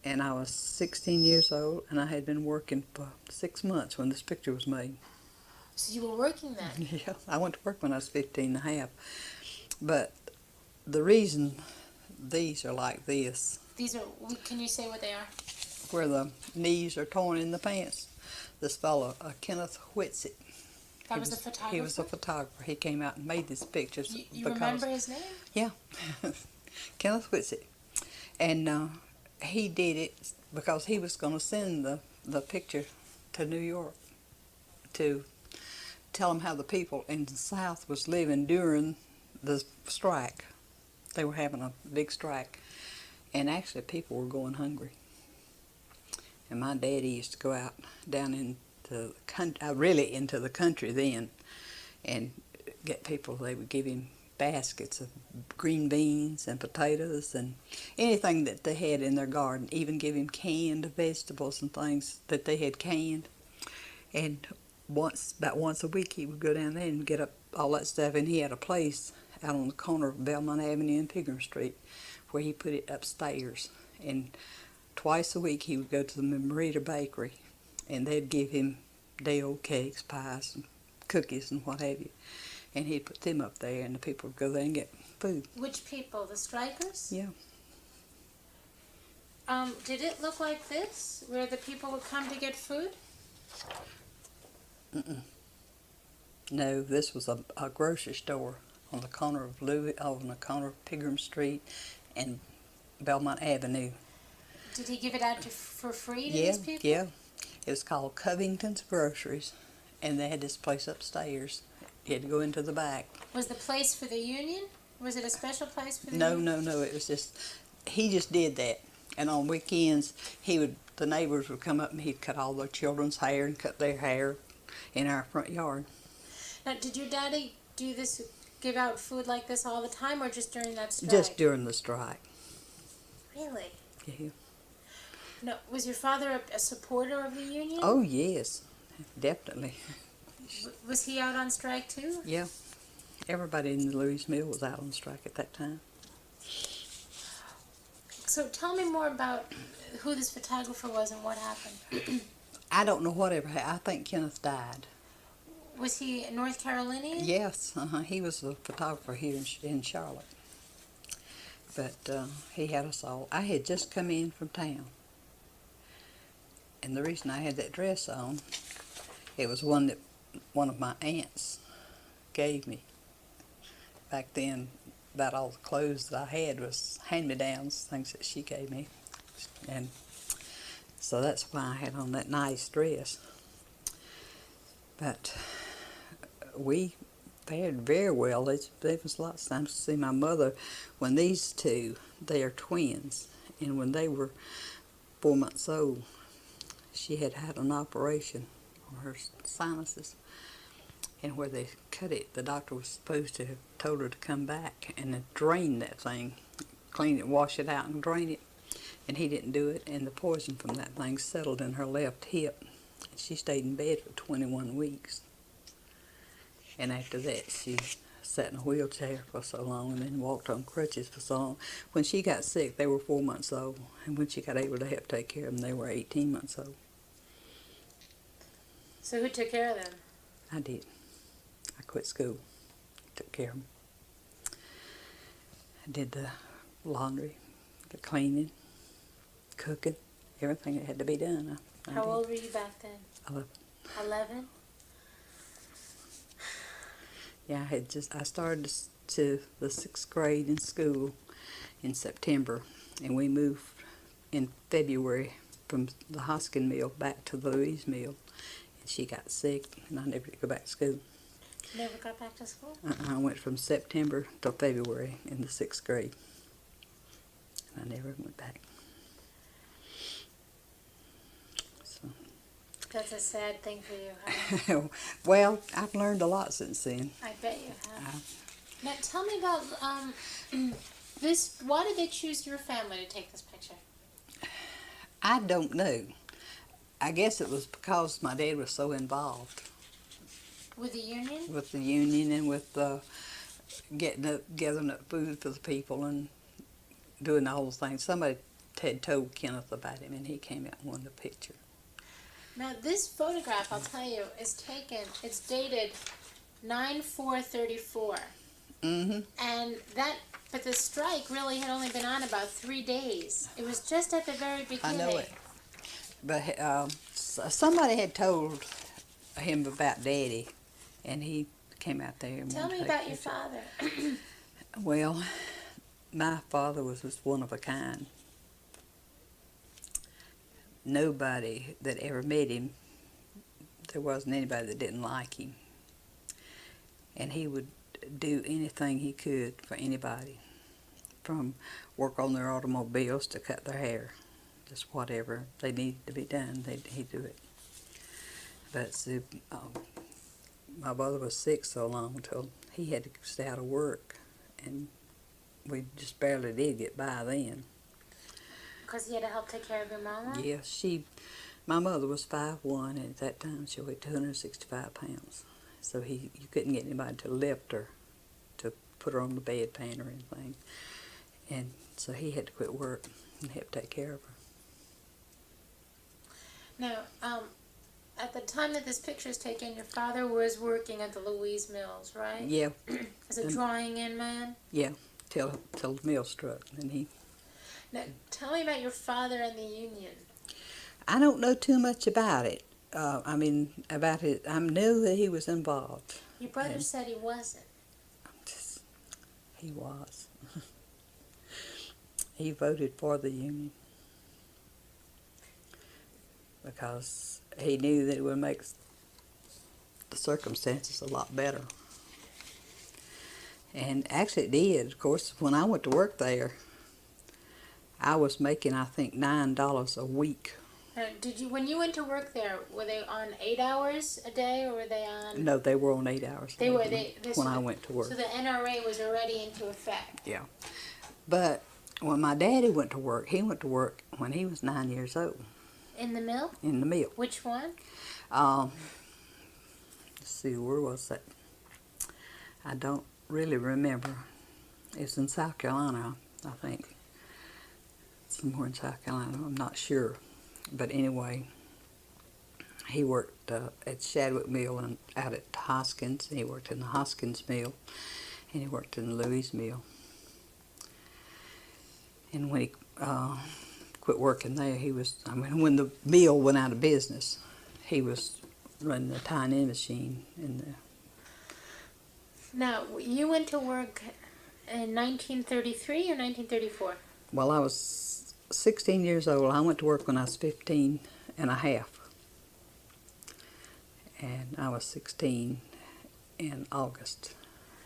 and I was 16 years old, and I had been working for 6 months when this picture was made. So you were working then? Yeah, I went to work when I was 15 and a half. But the reason these are like this, These are, can you say what they are? where the knees are torn in the pants, this fellow, Kenneth Whitsitt. That was the photographer? He was a photographer. He came out and made these pictures. You remember his name? Yeah, Kenneth Whitsitt. And he did it because he was going to send the picture to New York to tell them how the people in the South was living during the strike. They were having a big strike, and actually people were going hungry. And my daddy used to go out down into the country, really into the country then, and get people. They would give him baskets of green beans and potatoes and anything that they had in their garden, even give him canned vegetables and things that they had canned. And about once a week, he would go down there and get up all that stuff, and he had a place out on the corner of Belmont Avenue and Pigram Street where he put it upstairs. And twice a week, he would go to the Merita Bakery, and they'd give him day-old cakes, pies, and cookies, and what have you. And he'd put them up there, and the people would go there and get food. Which people? The strikers? Yeah. Did it look like this, where the people would come to get food? Mm-mm. No, this was a grocery store on the corner of on the corner of Pigram Street and Belmont Avenue. Did he give it out for free to Yeah, these people? yeah. It was called Covington's Groceries, and they had this place upstairs. You had to go into the back. Was the place for the union? Was it a special place for the No, union? no, no. It was just, he just did that. And on weekends, the neighbors would come up and he'd cut all their children's hair and cut their hair in our front yard. Now, did your daddy do this, give out food like this all the time, or just during that strike? Just during the strike. Really? Yeah. No, was your father a supporter of the union? Oh, yes, definitely. Was he out on strike too? Yeah. Everybody in the Louis Mill was out on strike at that time. So tell me more about who this photographer was and what happened. I don't know whatever happened. I think Kenneth died. Was he a North Carolinian? Yes, he was a photographer here in Charlotte. But he had us all. I had just come in from town. And the reason I had that dress on, it was one that one of my aunts gave me. Back then, about all the clothes that I had was hand-me-downs, things that she gave me. And so that's why I had on that nice dress. But we fared very well. There was lots of times to see my mother when these two, they are twins, and when they were 4 months old, she had had an operation on her sinuses, and where they cut it, the doctor was supposed to have told her to come back and drain that thing, clean it, wash it out and drain it, and he didn't do it, and the poison from that thing settled in her left hip. She stayed in bed for 21 weeks. And after that, she sat in a wheelchair for so long and then walked on crutches for so long. When she got sick, they were 4 months old. And when she got able to help take care of them, they were 18 months old. So who took care of them? I did. I quit school. Took care of them. I did the laundry, the cleaning, cooking, everything that had to be done. I How did. old were you back then? 11. 11? Yeah, I started to the 6th grade in school in September, and we moved in February from the Hoskin Mill back to the Louise Mill, and she got sick, and I never did go back to school. Never got back to school? I went from September to February in the 6th grade, and I never went back. So. That's a sad thing for you, huh? Well, I've learned a lot since then. I bet you have. Now, tell me about this. Why did they choose your family to take this picture? I don't know. I guess it was because my dad was so involved. With the union? With the union and with gathering up food for the people and doing all those things. Somebody had told Kenneth about him, and he came out and wanted a picture. Now, this photograph, I'll tell you, is taken, it's dated 9/4/34. Mm-hmm. And but the strike really had only been on about 3 days. It was just at the very I beginning. know it. But somebody had told him about Daddy, and he came out there and Tell wanted me to take about a your picture. father. Well, my father was just one of a kind. Nobody that ever met him, there wasn't anybody that didn't like him. And he would do anything he could for anybody, from work on their automobiles to cut their hair. Just whatever they needed to be done, he'd do it. But see, my brother was sick so long until he had to stay out of work, and we just barely did get by then. Because he had to help take care of your mama? Yes, my mother was 5'1", and at that time she weighed 265 pounds. So you couldn't get anybody to lift her, to put her on the bedpan or anything. And so he had to quit work and help take care of her. Now, at the time that this picture is taken, your father was working at the Louise Mills, right? Yeah. As a drawing-in man? Yeah, till the mill struck. And Now, tell me about your father and the union. I don't know too much about it. About it, I knew that he was involved. Your brother And said he wasn't. he was. He voted for the union because he knew that it would make the circumstances a lot better. And actually it did. Of course, when I went to work there, I was making, I think, $9 a week. Now, when you went to work there, were they on 8 hours a day, or were they on? No, they were on 8 hours a day when I went to work. So the NRA was already into effect. Yeah. But when my daddy went to work, he went to work when he was 9 years old. In the mill? In the mill. Which one? Let's see, where was that? I don't really remember. It was in South Carolina, I think. Somewhere in South Carolina, I'm not sure. But anyway, he worked at Shadwick Mill and out at Hoskins. He worked in the Hoskins Mill, and he worked in the Louise Mill. And when he quit working there, when the mill went out of business, he was running the tying-in machine in there. Now, you went to work in 1933 or 1934? Well, I was 16 years old. I went to work when I was 15 and a half. And I was 16 in August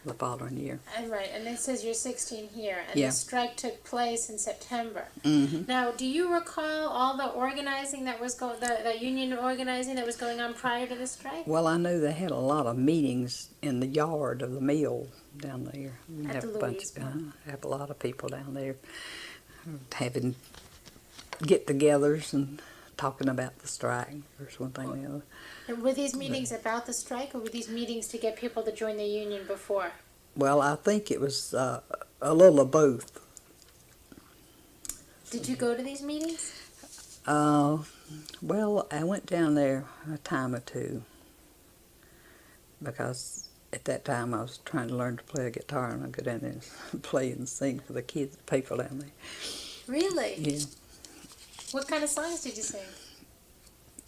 the following year. Right, and it says you're 16 here, and Yeah. the strike took place in September. Mm-hmm. Now, do you recall all the organizing that was the union organizing that was going on prior to the strike? Well, I knew they had a lot of meetings in the yard of the mill down there. At the Louise Mill. Have a lot of people down there having get-togethers and talking about the strike or something or the other. And were these meetings about the strike, or were these meetings to get people to join the union before? Well, I think it was a little of both. Did you go to these meetings? Well, I went down there a time or two because at that time I was trying to learn to play a guitar, and I'd go down there and play and sing for the kids, people down there. Really? Yeah. What kind of songs did you sing?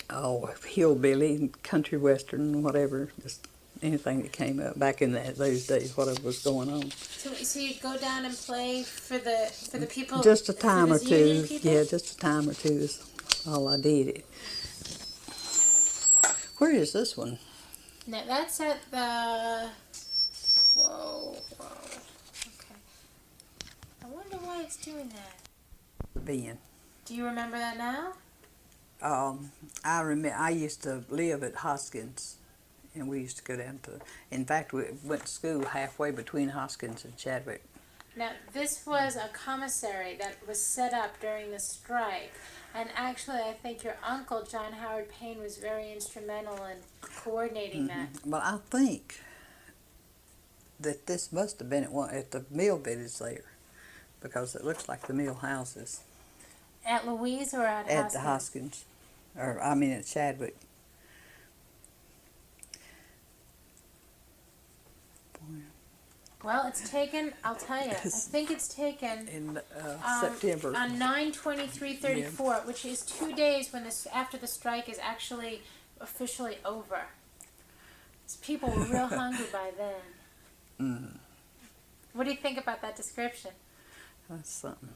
Oh, hillbilly, country western, whatever, just anything that came up back in those days, whatever was going on. So you'd go down and play for the people. Just a time for or the union two. people? Yeah, just a time or two is all I did. Where is this one? Now that's at the. Whoa. Okay. I wonder why it's doing that. Ben. Do you remember that now? I remember. I used to live at Hoskins, and we used to go down to. In fact, we went to school halfway between Hoskins and Chadwick. Now, this was a commissary that was set up during the strike, and actually, I think your uncle, John Howard Payne, was very instrumental in coordinating that. But I think that this must have been at the mill village there, because it looks like the mill houses. At Louise or at at the Hoskins? Hoskins, or I mean at Chadwick. Well, it's taken, I'll tell you, I think it's taken In September. on 9/23/34, which is 2 days when this after the strike is actually officially over. So people were real hungry by then. Mm, What do you think about that description? that's something.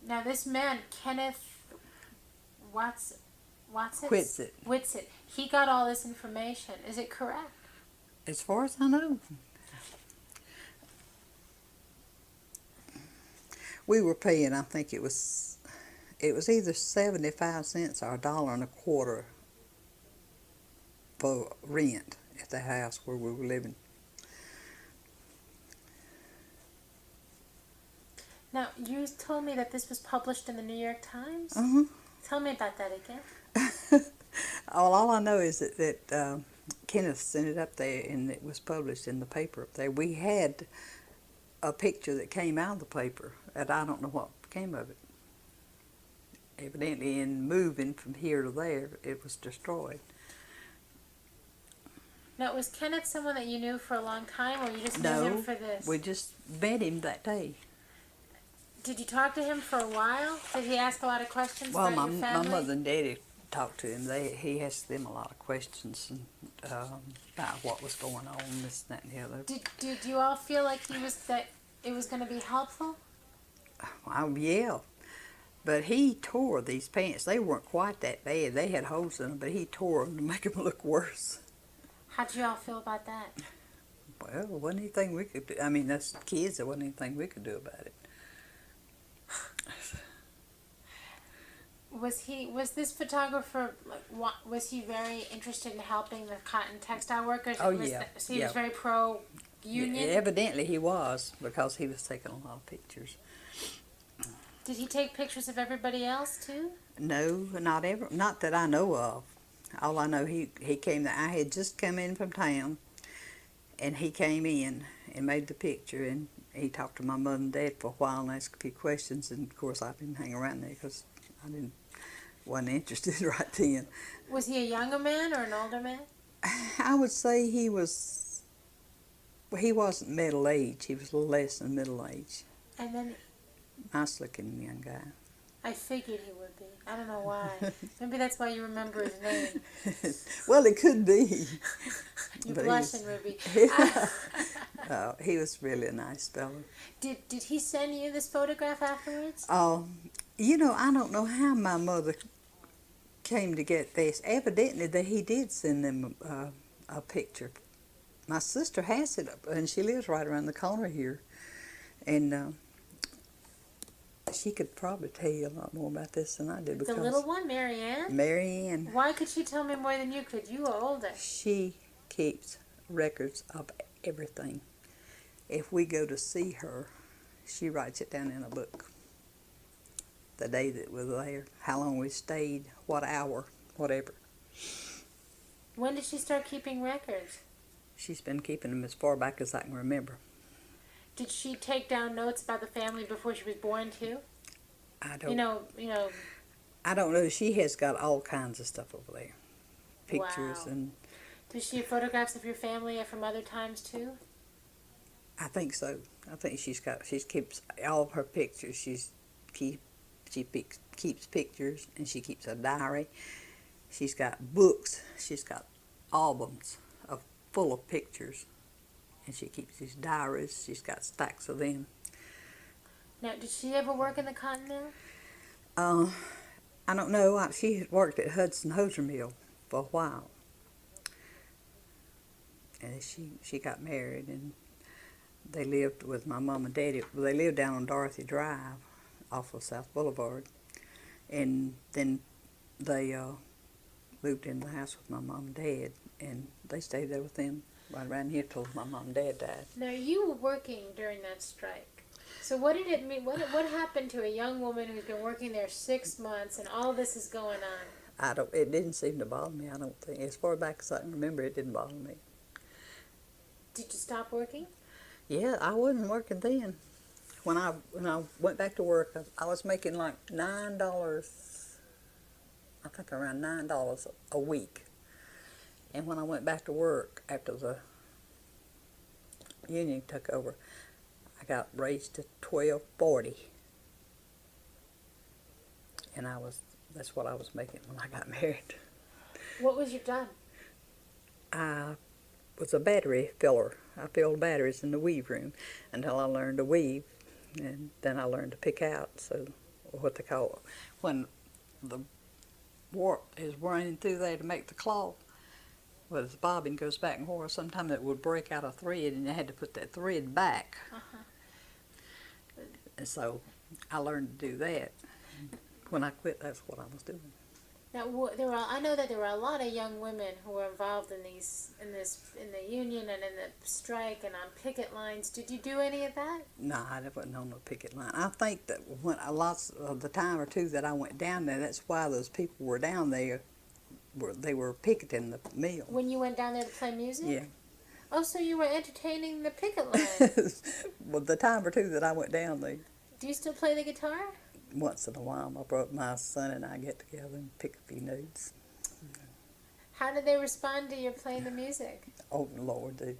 Now this man, Kenneth Watson, Whitsitt. Whitsitt, he got all this information. Is it correct? As far as I know. We were paying, I think it was either 75 cents or $1.25 for rent at the house where we were living. Now, you told me that this was published in the New York Times? Uh-huh. Tell me about that again. All I know is that Kenneth sent it up there and it was published in the paper up there. We had a picture that came out of the paper, and I don't know what became of it. Evidently, in moving from here to there, it was destroyed. Now, was Kenneth someone that you knew for a long time, or you just knew him No, for this? we just met him that day. Did you talk to him for a while? Did he ask a lot of questions Well, about my your family? mother and daddy talked to him. He asked them a lot of questions and, about what was going on, this, that, and the other. Did you all feel like it was going to be helpful? Yeah, but he tore these pants. They weren't quite that bad. They had holes in them, but he tore them to make them look worse. How'd you all feel about that? Well, there wasn't anything we could do. I mean, that's kids. There wasn't anything we could do about it. Was this photographer, like, was he very interested in helping the cotton textile workers? Oh, yeah, So he was yeah. very pro-union? Yeah, evidently he was, because he was taking a lot of pictures. Did he take pictures of everybody else, too? No, not that I know of. All I know, he came. I had just come in from town, and he came in and made the picture, and he talked to my mother and dad for a while and asked a few questions. And of course, I didn't hang around there because I wasn't interested right then. Was he a younger man or an older man? I would say he was. Well, he wasn't middle age. He was a little less than middle age. And then Nice looking young guy. I figured he would be. I don't know why. Maybe that's why you remember his name. Well, it could be. You're But blushing, Ruby. He was really a nice fellow. Did he send you this photograph afterwards? I don't know how my mother came to get this. Evidently, that he did send them a picture. My sister has it, and she lives right around the corner here, and she could probably tell you a lot more about this than I did. The Because little one, Mary Ann? Mary Ann, Why could she tell me more than you could? You are older. she keeps records of everything. If we go to see her, she writes it down in a book. The day that we were there, how long we stayed, what hour, whatever. When did she start keeping records? She's been keeping them as far back as I can remember. Did she take down notes about the family before she was born too? I don't. You know. I don't know. She has got all kinds of stuff over there, pictures Wow. and. Does she have photographs of your family from other times too? I think so. I think she keeps all of her pictures. She keeps pictures, and she keeps a diary. She's got books. She's got albums full of pictures, and she keeps these diaries. She's got stacks of them. Now, did she ever work in the cotton mill? I don't know. She had worked at Hudson Hosier Mill for a while, and she got married, and they lived with my mom and daddy. Well, they lived down on Dorothy Drive, off of South Boulevard, and then they moved in the house with my mom and dad, and they stayed there with them right around here till my mom and dad died. Now, you were working during that strike. So what did it mean? What happened to a young woman who's been working there 6 months and all this is going on? It didn't seem to bother me, I don't think. As far back as I can remember, it didn't bother me. Did you stop working? Yeah, I wasn't working then. when I went back to work, I was making like $9. I think around $9 a week. And when I went back to work after the union took over, I got raised to $12.40, and that's what I was making when I got married. What was your job? I was a battery filler. I filled batteries in the weave room until I learned to weave, and then I learned to pick out. So, what they call when the warp is running through there to make the cloth. Well, the bobbin goes back and forth. Sometimes it would break out a thread, and you had to put that thread back. And so I learned to do that. When I quit, that's what I was doing. Now, I know that there were a lot of young women who were involved in the union and in the strike and on picket lines. Did you do any of that? No, I wasn't on no picket line. I think that when lots of the time or two that I went down there, that's why those people were down there. They were picketing the mill. When you went down there to play music? Yeah. Oh, so you were entertaining the picket line. Well, the time or two that I went down there. Do you still play the guitar? Once in a while, my son and I get together and pick a few notes. How did they respond to your playing the music? Oh, Lord, they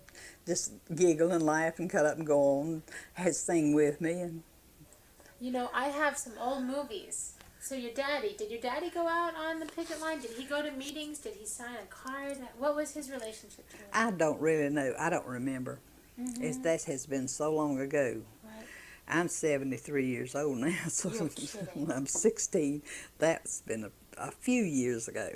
just giggle and laugh and cut up and go on, sing with me. And You know, I have some old movies. So did your daddy go out on the picket line? Did he go to meetings? Did he sign a card? What was his relationship to it? I don't really know. I don't remember. That has been so long ago. Right. I'm 73 years old now, so You're kidding. when I'm 16, that's been a few years ago.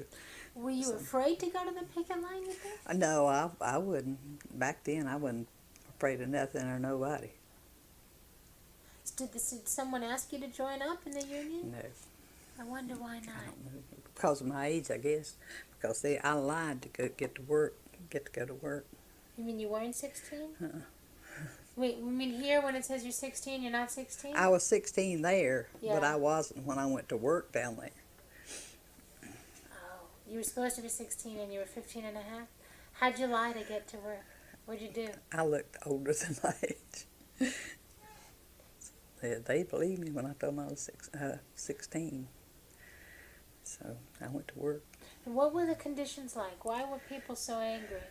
Were you afraid to go to the picket line with them? No, I wouldn't. Back then, I wasn't afraid of nothing or nobody. Did someone ask you to join up in the union? No. I wonder why not. I don't know. Because of my age, I guess. Because I lied to get to go to work. You mean you weren't 16? Wait, you mean here when it says you're 16, you're not 16? I was 16 there, Yeah. but I wasn't when I went to work down there. Oh, you were supposed to be 16 and you were 15 and a half? How'd you lie to get to work? What'd you do? I looked older than my age. They believed me when I told them I was 16. So I went to work. And what were the conditions like? Why were people so angry?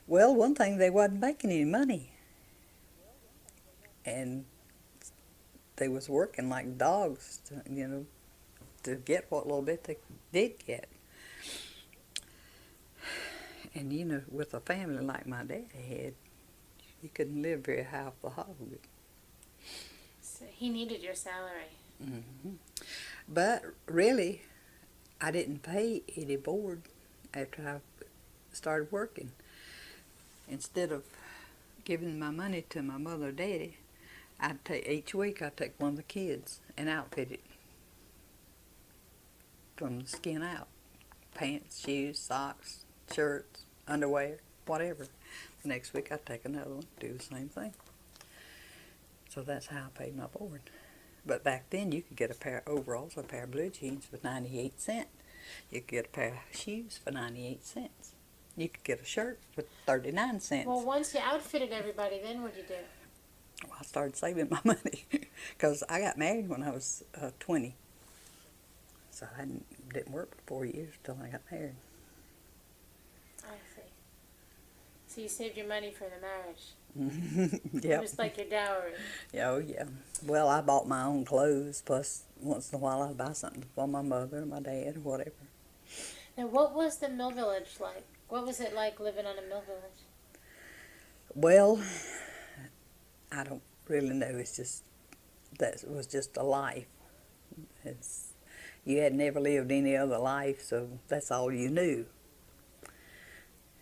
Well, one thing, they wasn't making any money. And they was working like dogs, to get what little bit they did get. And, with a family like my daddy had, you couldn't live very high off the hog. So he needed your salary. Mm-hmm. But really, I didn't pay any board after I started working. Instead of giving my money to my mother or daddy, each week I'd take one of the kids and outfit it from the skin out. Pants, shoes, socks, shirts, underwear, whatever. The next week I'd take another one, do the same thing. So that's how I paid my board. But back then you could get a pair of overalls or a pair of blue jeans for 98 cents. You could get a pair of shoes for 98 cents. You could get a shirt for 39 cents. Well, once you outfitted everybody, then what'd you do? Well, I started saving my money because I got married when I was 20. So I didn't work for 4 years till I got married. I see. So you saved your money for the marriage. Yep. Just like your dowry. Oh, yeah. Well, I bought my own clothes, plus once in a while I'd buy something for my mother or my dad or whatever. Now, what was the mill village like? What was it like living on a mill village? Well, I don't really know. It's just, that was just a life. You had never lived any other life, so that's all you knew.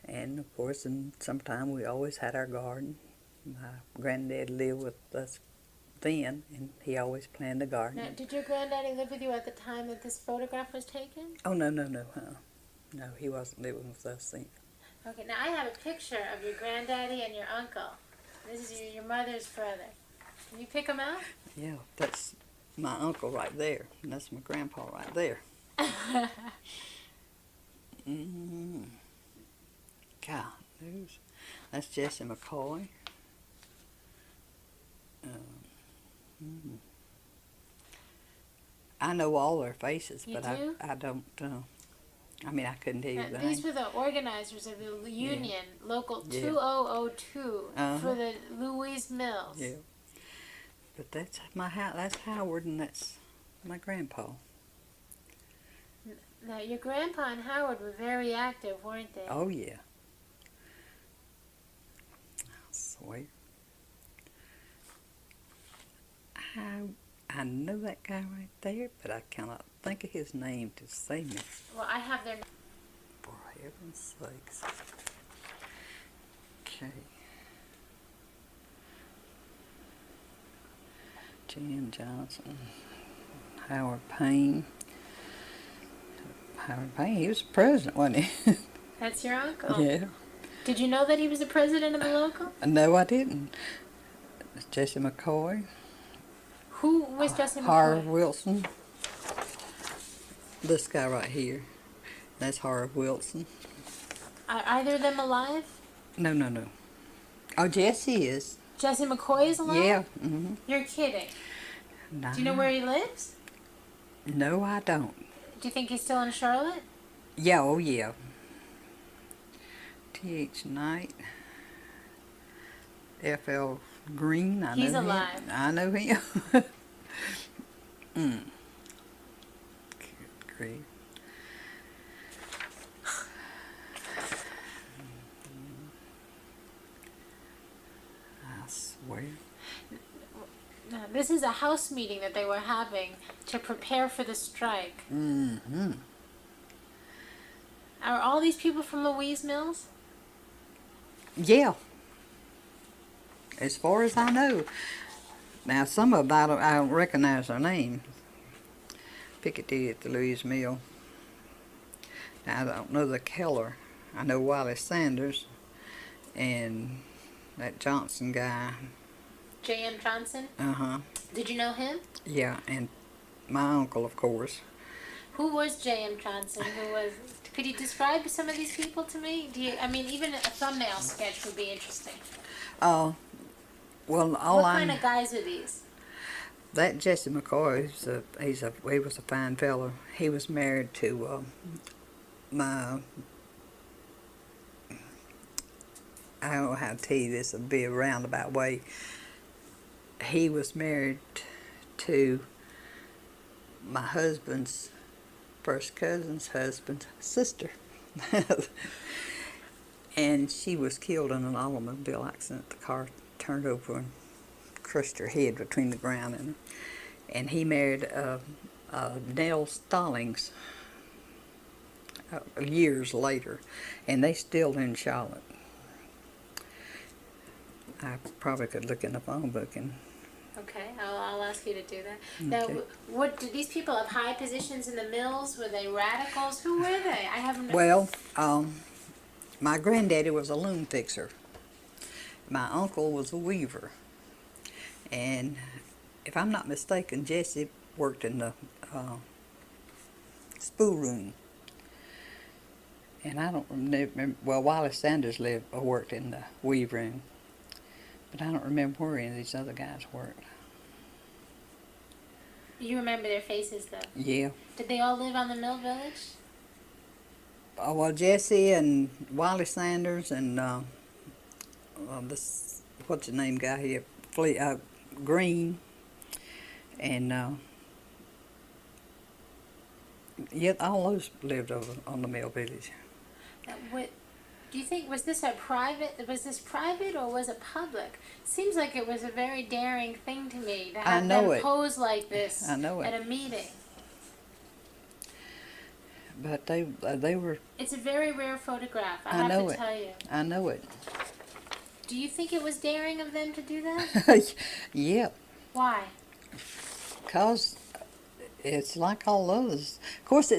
And of course, in sometime we always had our garden. My granddad lived with us then, and he always planned the garden. Now, did your granddaddy live with you at the time that this photograph was taken? Oh, no. No, he wasn't living with us then. Okay, now I have a picture of your granddaddy and your uncle. This is your mother's brother. Can you pick them out? Yeah, that's my uncle right there, and that's my grandpa right there. Mm-hmm. God, that's Jesse McCoy. I know all their faces, You but do? I don't. I mean, I couldn't tell you the These name. were the organizers of the union, Local Yeah. 2002, Uh-huh. for the Louise Mills. Yeah. But that's my house. That's Howard, and that's my grandpa. Now, your grandpa and Howard were very active, weren't they? Oh yeah. I swear. I know that guy right there, but I cannot think of his name to save me. Well, I have their. For heaven's sakes. Okay. Jan Johnson. Howard Payne. Howard Payne, he was president, wasn't he? That's your uncle. Yeah. Did you know that he was the president of the local? No, I didn't. Jesse McCoy. Who was Jesse Harv McCoy? Wilson. This guy right here. That's Harv Wilson. Are either of them alive? No, no, no. Oh, Jesse is. Jesse McCoy is alive? Yeah. Mm-hmm. You're kidding. No. Do you know where he lives? No, I don't. Do you think he's still in Charlotte? Yeah, oh yeah. T.H. Knight. F.L. Green. I He's know alive. Him. I know him. Good grief. I swear. No, this is a house meeting that they were having to prepare for the strike. Mm-hmm. Are all these people from Louise Mills? Yeah. As far as I know. Now, some of them I don't recognize their names. Piketty at the Louise Mill. Now, I don't know the Keller. I know Wiley Sanders and that Johnson guy. J.M. Johnson? Uh-huh. Did you know him? Yeah, and my uncle, of course. Who was J.M. Johnson? Could you describe some of these people to me? Even a thumbnail sketch would be interesting. Well, all What I kind of guys are these? that Jesse McCoy, he was a fine fellow. He was married to I don't know how to tell you this. It'll be a roundabout way. He was married to my husband's first cousin's husband's sister. And she was killed in an automobile accident. The car turned over and crushed her head between the ground. And he married Nell Stallings years later. And they still in Charlotte. I probably could look in the phone book and... Okay, I'll ask you to do that. Okay. Now, what did these people have high positions in the mills? Were they radicals? Who were they? I haven't. Well, my granddaddy was a loom fixer. My uncle was a weaver. And if I'm not mistaken, Jesse worked in the spool room. And I don't remember, well, Wiley Sanders worked in the weave room. But I don't remember where any of these other guys worked. You remember their faces, though? Yeah. Did they all live on the Mill Village? Well, Jesse and Wiley Sanders and this, what's the name guy here? Green. And yeah, all those lived over on the Mill Village. Do you think, was this private or was it public? Seems like it was a very daring thing to me to have them pose like this at a meeting. But they were... It's a very rare photograph, I have to tell you. I know it. Do you think it was daring of them to do that? Yeah. Why? Because it's like all others. Of course,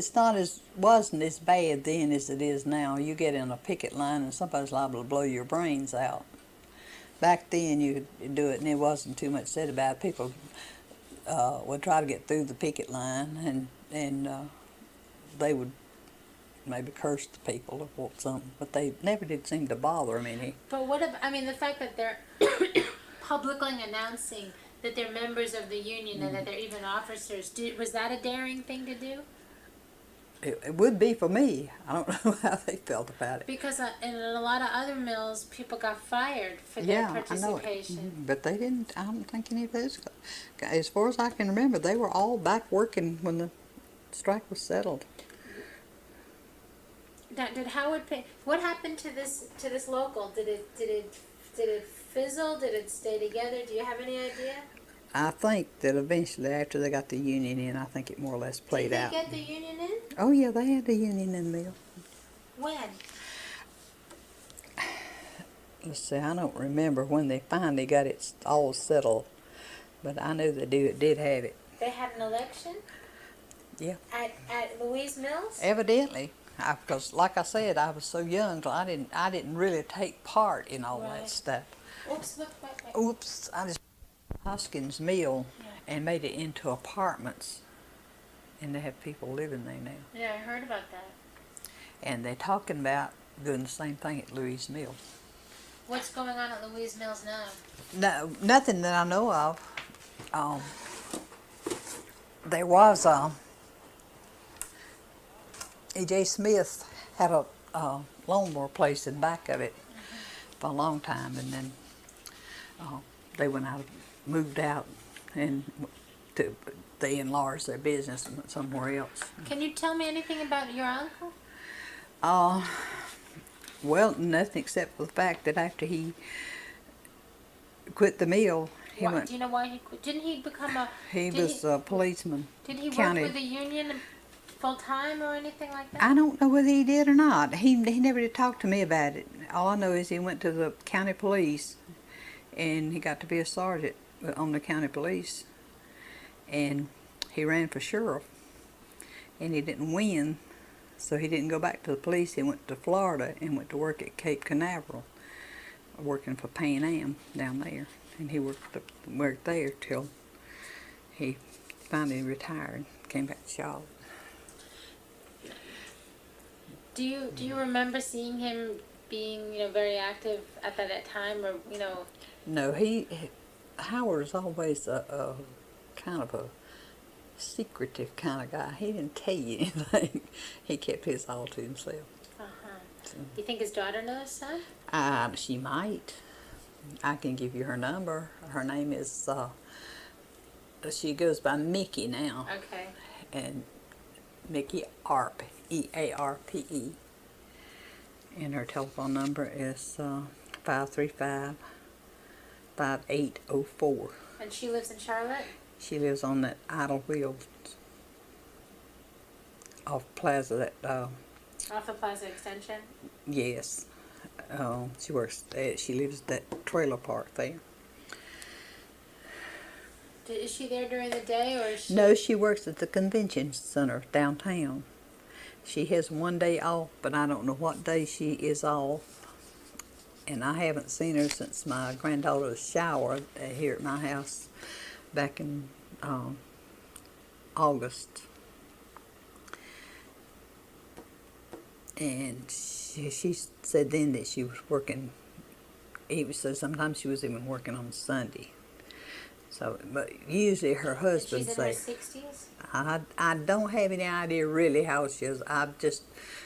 wasn't as bad then as it is now. You get in a picket line and somebody's liable to blow your brains out. Back then, you could do it, and there wasn't too much said about it. People would try to get through the picket line, and they would maybe curse the people or something, but they never did seem to bother them any. But the fact that they're publicly announcing that they're members of the union and that they're even officers. Was that a daring thing to do? It would be for me. I don't know how they felt about it. Because in a lot of other mills, people got fired for their Yeah, I know it. participation. But they didn't, I don't think any of those, as far as I can remember, they were all back working when the strike was settled. Now, did Howard pay? What happened to this local? Did it fizzle? Did it stay together? Do you have any idea? I think that eventually, after they got the union in, I think it more or less played out. Did they get the union in? Oh yeah, they had the union in the mill. When? Let's see, I don't remember when they finally got it all settled, but I know they did have it. They had an election? Yeah. At Louise Mills? Evidently, because like I said, I was so young, so I didn't really take part in all Right. that stuff. Oops, look, wait. Oops, I just Hoskins Mill and made it into apartments, and they have people living there now. Yeah, I heard about that. And they're talking about doing the same thing at Louise Mill. What's going on at Louise Mills now? No, nothing that I know of. There was E.J. Smith had a lawnmower place in back of it for a long time, and then they moved out, and they enlarged their business and went somewhere else. Can you tell me anything about your uncle? Well, nothing except for the fact that after he quit the mill, he went. Do you know why he quit? Didn't he become a? He was a policeman. Did he work county. with the union full time or anything like that? I don't know whether he did or not. He never did talk to me about it. All I know is he went to the county police, and he got to be a sergeant on the county police, and he ran for sheriff, and he didn't win, so he didn't go back to the police. He went to Florida and went to work at Cape Canaveral, working for Pan Am down there, and he worked there till he finally retired, came back to Charlotte. Do you remember seeing him being very active at that time, or No, Howard was always a kind of a secretive kind of guy. He didn't tell you anything. He kept his all to himself. Do you think his daughter knows some? She might. I can give you her number. Her name is, she goes by Mickey now. Okay. And Mickey Arp, E-A-R-P-E. And her telephone number is 535-5804. And she lives in Charlotte? She lives on that idle wheel off Plaza. Off the Plaza Extension? Yes. She lives at that trailer park there. Is she there during the day, or is she... No, she works at the convention center downtown. She has one day off, but I don't know what day she is off. And I haven't seen her since my granddaughter's shower here at my house back in August. And she said then that she was working, so sometimes she was even working on Sunday. So, but usually her husband She's in her 60s? I don't have any idea really how she is.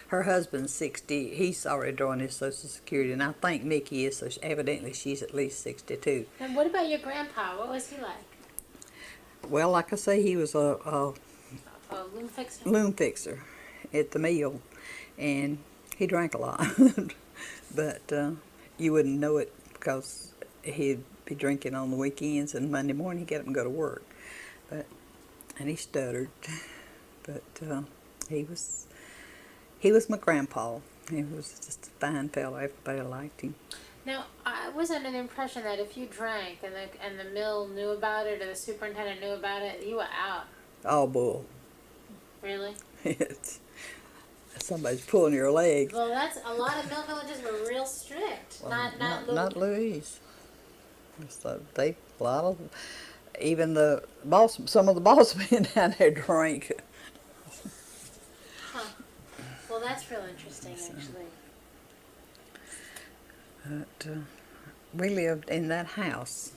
Her husband's 60. He's already drawing his Social Security, and I think Mickey is, so evidently she's at least 62. And what about your grandpa? What was he like? Well, like I say, he was a Loom fixer? loom fixer at the mill, and he drank a lot. But you wouldn't know it because he'd be drinking on the weekends, and Monday morning he'd get up and go to work. And he stuttered, but he was my grandpa. He was just a fine fellow. Everybody liked him. Now, I was under the impression that if you drank and the mill knew about it or the superintendent knew about it, you were out. All bull. Really? Somebody's pulling your leg. Well, that's a lot of mill villages were real strict. Well, not Louise. So even the boss, some of the boss men down there drank. Huh. Well, that's real interesting, actually. But we lived in that house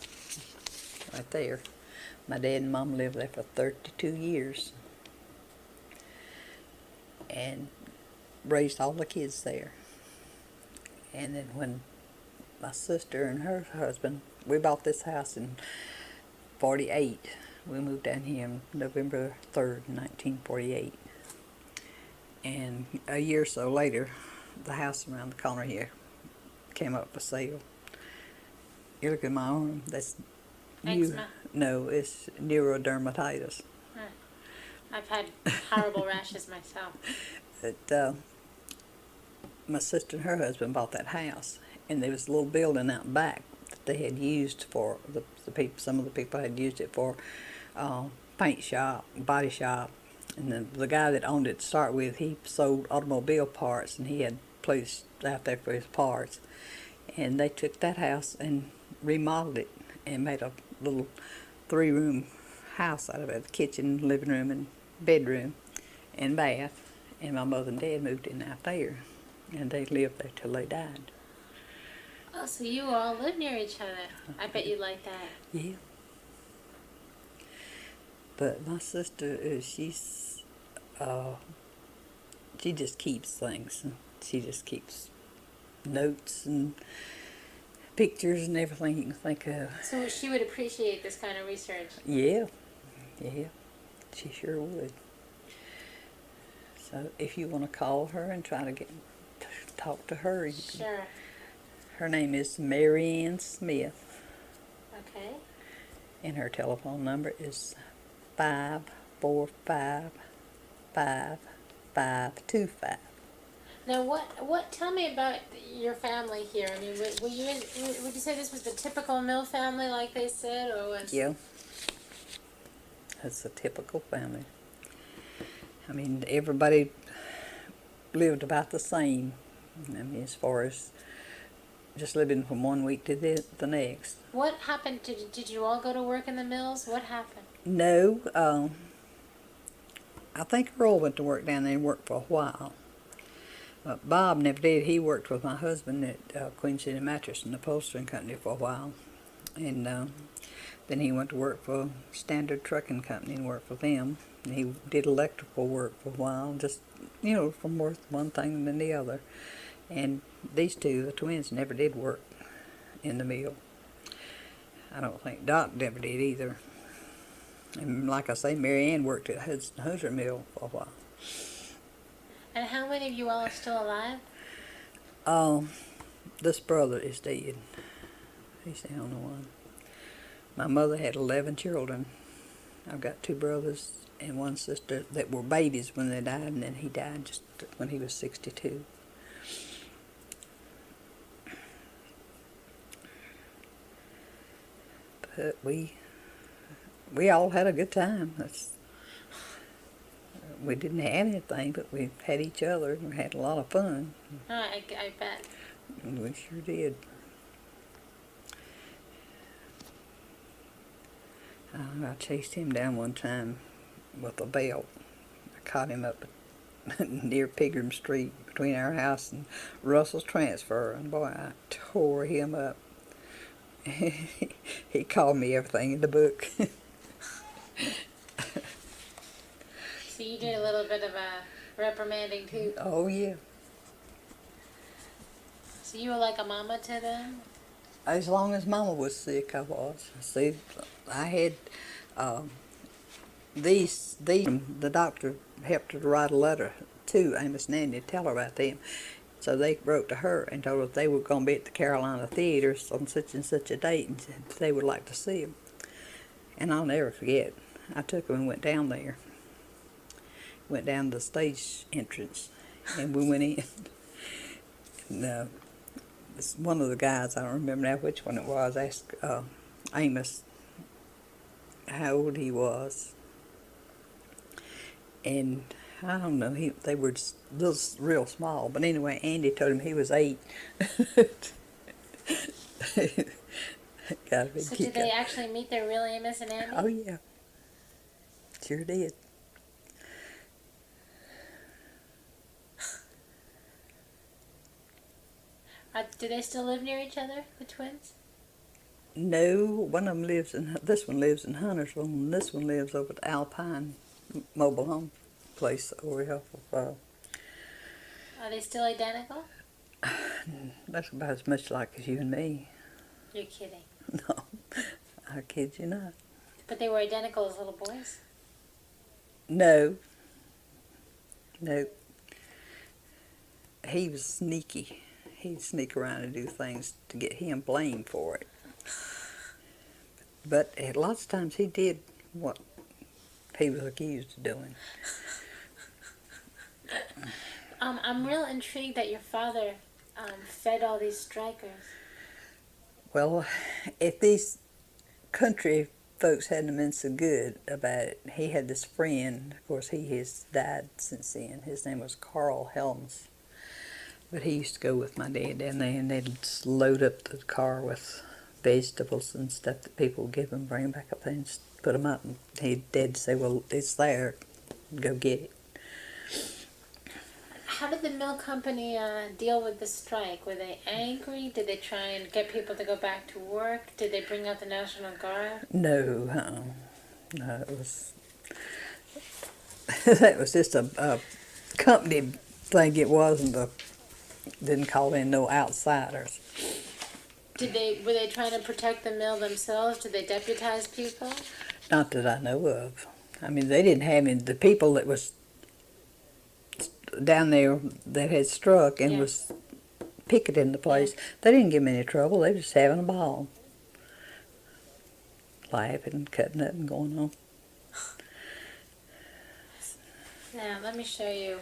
right there. My dad and mom lived there for 32 years and raised all the kids there. And then when my sister and her husband, we bought this house in 48. We moved down here on November 3rd, 1948. And a year or so later, the house around the corner here came up for sale. You look at my arm, that's Eczema. no, it's neurodermatitis. I've had horrible rashes myself. But my sister and her husband bought that house, and there was a little building out back that they had used for the people. Some of the people had used it for paint shop, body shop, and the guy that owned it to start with, he sold automobile parts, and he had a place out there for his parts. And they took that house and remodeled it and made a little 3-room house out of it, kitchen, living room, and bedroom, and bath. And my mother and dad moved in out there, and they lived there till they died. Oh, so you all live near each other. I bet you like that. Yeah. But my sister, she just keeps things. She just keeps notes and pictures and everything you can think of. So she would appreciate this kind of research. Yeah, she sure would. So if you want to call her and try to talk to her, you can. Sure. Her name is Mary Ann Smith, Okay. and her telephone number is 545-5525. Now, what? Tell me about your family here. I mean, were you? Would you say this was the typical mill family, like they said, or was? Yeah, that's a typical family. I mean, everybody lived about the same. I mean, as far as just living from one week to the next. What happened? Did you all go to work in the mills? What happened? No, I think Earl went to work down there and worked for a while. Bob never did. He worked with my husband at Queen City Mattress and Upholstering Company for a while. And then he went to work for Standard Trucking Company and worked for them. And he did electrical work for a while, just, from one thing than the other. And these two, the twins, never did work in the mill. I don't think Doc never did either. And like I say, Mary Ann worked at Hooser Mill for a while. And how many of you all are still alive? This brother is dead. He's the only one. My mother had 11 children. I've got 2 brothers and 1 sister that were babies when they died, and then he died just when he was 62. But we all had a good time. We didn't have anything, but we had each other, and we had a lot of fun. Oh, I bet. And we sure did. I chased him down one time with a belt. I caught him up near Pigram Street between our house and Russell's Transfer, and boy, I tore him up. He called me everything in the book. So you did a little bit of a reprimanding too. Oh, yeah. So you were like a mama to them? As long as Mama was sick, I was. See, I had the doctor helped her to write a letter to Amos and Andy to tell her about them. So they wrote to her and told her they were going to be at the Carolina Theaters on such and such a date, and said they would like to see them. And I'll never forget, I took them and went down there. Went down the stage entrance, and we went in. And one of the guys, I don't remember now which one it was, asked Amos how old he was. And I don't know, they were just real small. But anyway, Andy told him he was 8. Got a big So kick did they out. actually meet their real Amos and Andy? Oh, yeah. Sure did. Do they still live near each other, the twins? No, one of them lives in, this one lives in Huntersville, and this one lives over at Alpine Mobile Home place over here. Are they still identical? That's about as much like as you and me. You're kidding. No, I kid you not. But they were identical as little boys? No. No. He was sneaky. He'd sneak around and do things to get him blamed for it. But lots of times he did what he was accused of doing. I'm real intrigued that your father fed all these strikers. Well, if these country folks hadn't been so good about it, he had this friend, of course he has died since then, his name was Carl Helms. But he used to go with my dad down there, and they'd just load up the car with vegetables and stuff that people would give him, bring them back up there and put them up. And Dad'd say, well, it's there, go get it. How did the mill company deal with the strike? Were they angry? Did they try and get people to go back to work? Did they bring out the National Guard? No, no, it was, that was just a company thing. It wasn't didn't call in no outsiders. Were they trying to protect the mill themselves? Did they deputize people? Not that I know of. I mean, they didn't have any, the people that was down there that had struck and was picketing the place, they didn't give them any trouble. They were just having a ball. Laughing, cutting up and going on. Now, let me show you.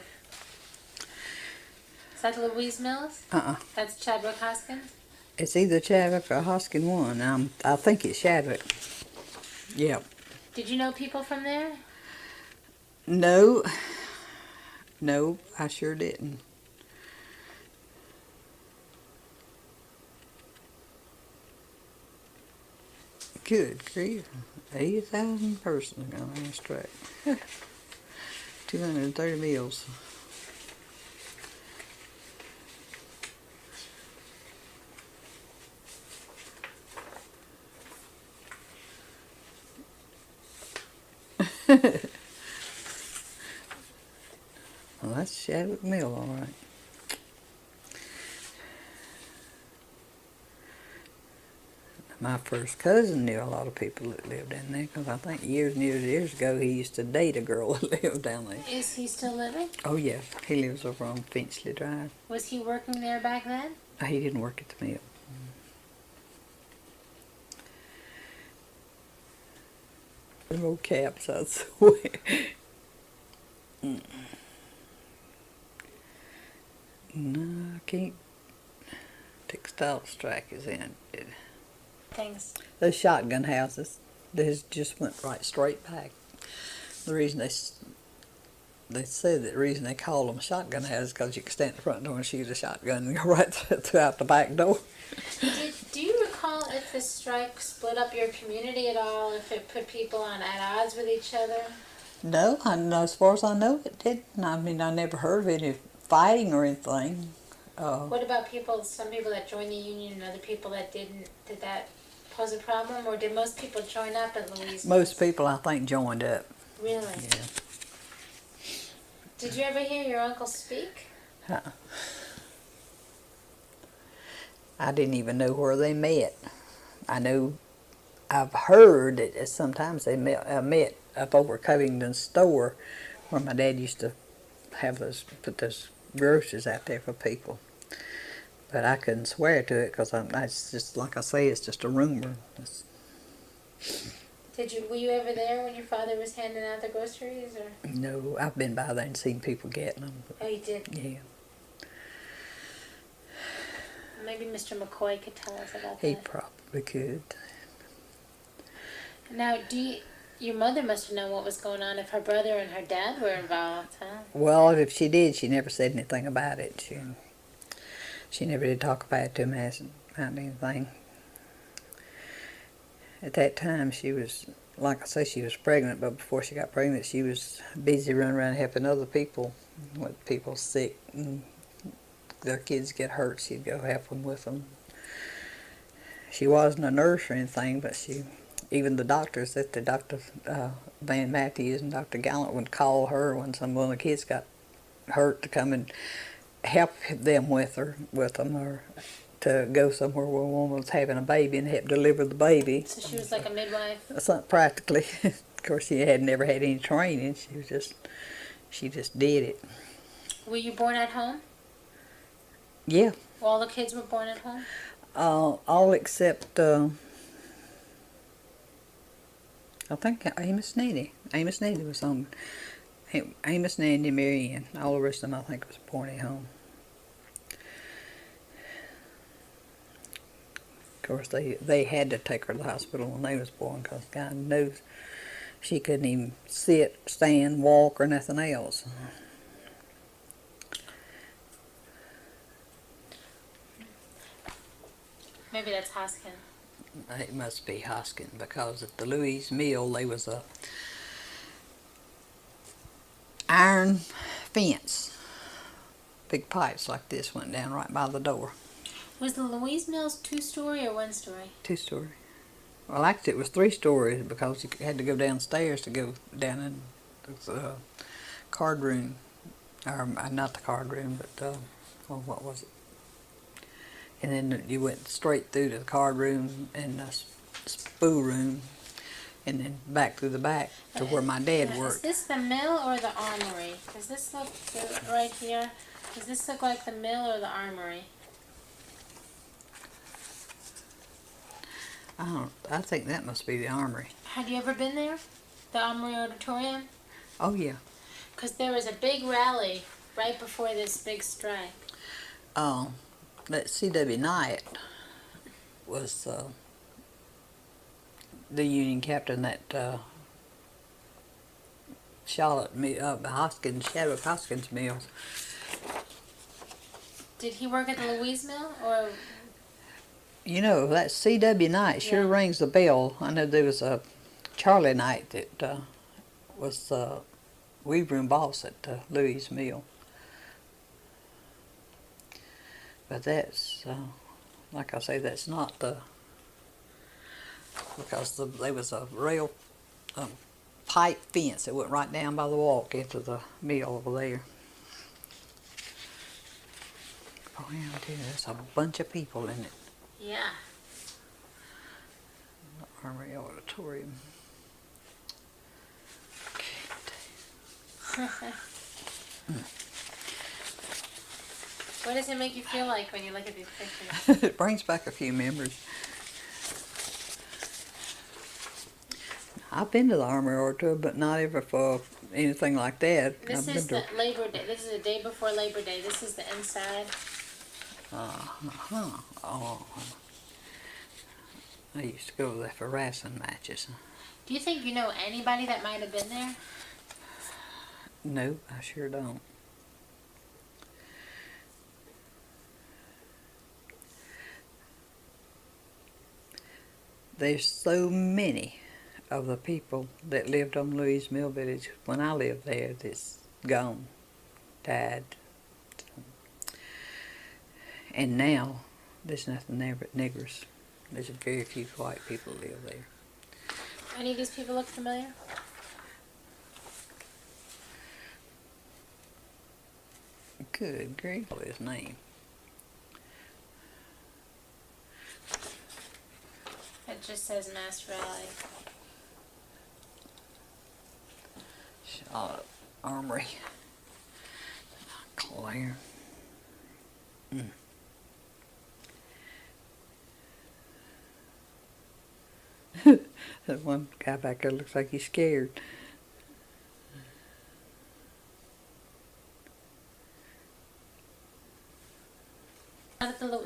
Is that Louise Mills? That's Chadwick Hoskins? It's either Chadwick or Hoskin one. I think it's Chadwick. Yeah. Did you know people from there? No. No, I sure didn't. Good grief. 80,000 persons gone on this track. 230 meals. Well, that's Chadwick Mill, all right. My first cousin knew a lot of people that lived in there, because I think years and years ago he used to date a girl that lived down there. Is he still living? Oh, yeah. He lives over on Finchley Drive. Was he working there back then? He didn't work at the mill. Them old caps, I swear. No, I can't. Textile strike is in. Thanks. Those shotgun houses, they just went right straight back. The reason they said that the reason they call them shotgun houses is because you can stand at the front door and shoot a shotgun and go right throughout the back door. Do you recall if the strike split up your community at all? If it put people at odds with each other? No, as far as I know, it didn't. I mean, I never heard of any fighting or anything. What about some people that joined the union and other people that didn't? Did that pose a problem, or did most people join up at Louise? Most people, I think, joined up. Really? Yeah. Did you ever hear your uncle speak? I didn't even know where they met. I've heard that sometimes they met up over Covington's store, where my dad used to put those groceries out there for people. But I couldn't swear to it, because it's just, like I say, it's just a rumor. Were you ever there when your father was handing out the groceries, or? No, I've been by there and seen people getting them. Oh, you did? Yeah. Maybe Mr. McCoy could tell us about that. He probably could. Now, your mother must have known what was going on if her brother and her dad were involved, huh? Well, if she did, she never said anything about it. She never did talk about it to him about anything. At that time, she was, like I say, she was pregnant, but before she got pregnant, she was busy running around helping other people, with people sick and their kids get hurt. She'd go help them with them. she wasn't a nurse or anything, but even the doctors, that the Dr. Van Matthews and Dr. Gallant would call her when one of the kids got hurt to come and help them with them, or to go somewhere where a woman was having a baby and help deliver the baby. So she was like a midwife? Practically. Of course, she had never had any training. She just did it. Were you born at home? Yeah. All the kids were born at home? All except, I think Amos Nanny. Amos Nanny was on. Amos Nanny, Mary Ann. All the rest of them, I think, was born at home. Of course, they had to take her to the hospital when they was born, because God knows she couldn't even sit, stand, walk, or nothing else. Maybe that's Hoskin. It must be Hoskin, because at the Louise Mill, there was a iron fence. Big pipes like this went down right by the door. Was the Louise Mills 2-story or 1-story? 2-story. Well, actually, it was 3 stories, because you had to go downstairs to go down in the card room, or not the card room, but what was it? And then you went straight through to the card room and the spool room, and then back through the back to where my dad worked. Is this the mill or the armory? Does this look right here? Does this look like the mill or the armory? I think that must be the armory. Had you ever been there? The Armory Auditorium? Oh, yeah. Because there was a big rally right before this big strike. That C.W. Knight was the Union captain that shot at Hoskins, Chadwick Hoskins Mills. Did he work at the Louise Mill, or? You know, that C.W. Knight sure rings the bell. I know there was a Charlie Knight that was weave room boss at Louise Mill. But that's, like I say, that's not the, because there was a rail pipe fence that went right down by the walk into the mill over there. Oh, yeah, there's a bunch of people in it. Yeah. The Armory Auditorium. What does it make you feel like when you look at these pictures? It brings back a few memories. I've been to the Armory Auditorium, but not ever for anything like that. This is the Labor Day. This is the day before Labor Day. This is the inside. Oh. I used to go there for wrestling matches. Do you think you know anybody that might have been there? No, I sure don't. There's so many of the people that lived on Louise Mill Village when I lived there that's gone, died. And now, there's nothing there but niggers. There's very few white people live there. Any of these people look familiar? Good grief, what is his name? It just says Mass Rally. Charlotte Armory. Claire. That one guy back there looks like he's scared.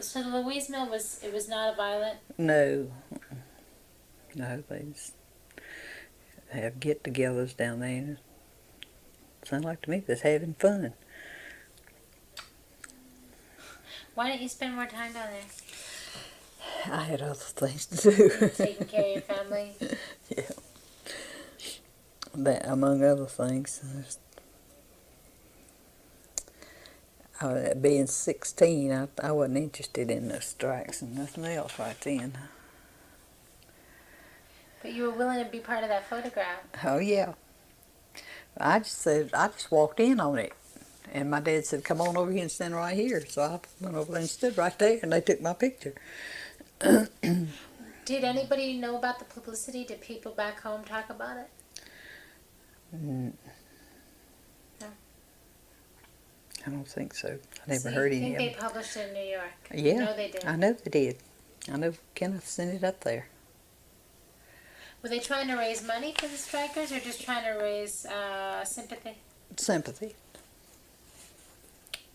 So the Louise Mill was not a violent? No. No, they just have get-togethers down there. Sounds like to me they're having fun. Why didn't you spend more time down there? I had other things to do. Taking care of your family? Yeah. That, among other things. Being 16, I wasn't interested in the strikes and nothing else right then. But you were willing to be part of that photograph. Oh yeah. I just walked in on it. And my dad said, come on over here and stand right here. So I went over there and stood right there, and they took my picture. Did anybody know about the publicity? Did people back home talk about it? Mm, No. I don't think so. I never So heard you any think of they them. published it in New York? Yeah, You know they did. I know they did. I know Kenneth sent it up there. Were they trying to raise money for the strikers or just trying to raise sympathy? Sympathy.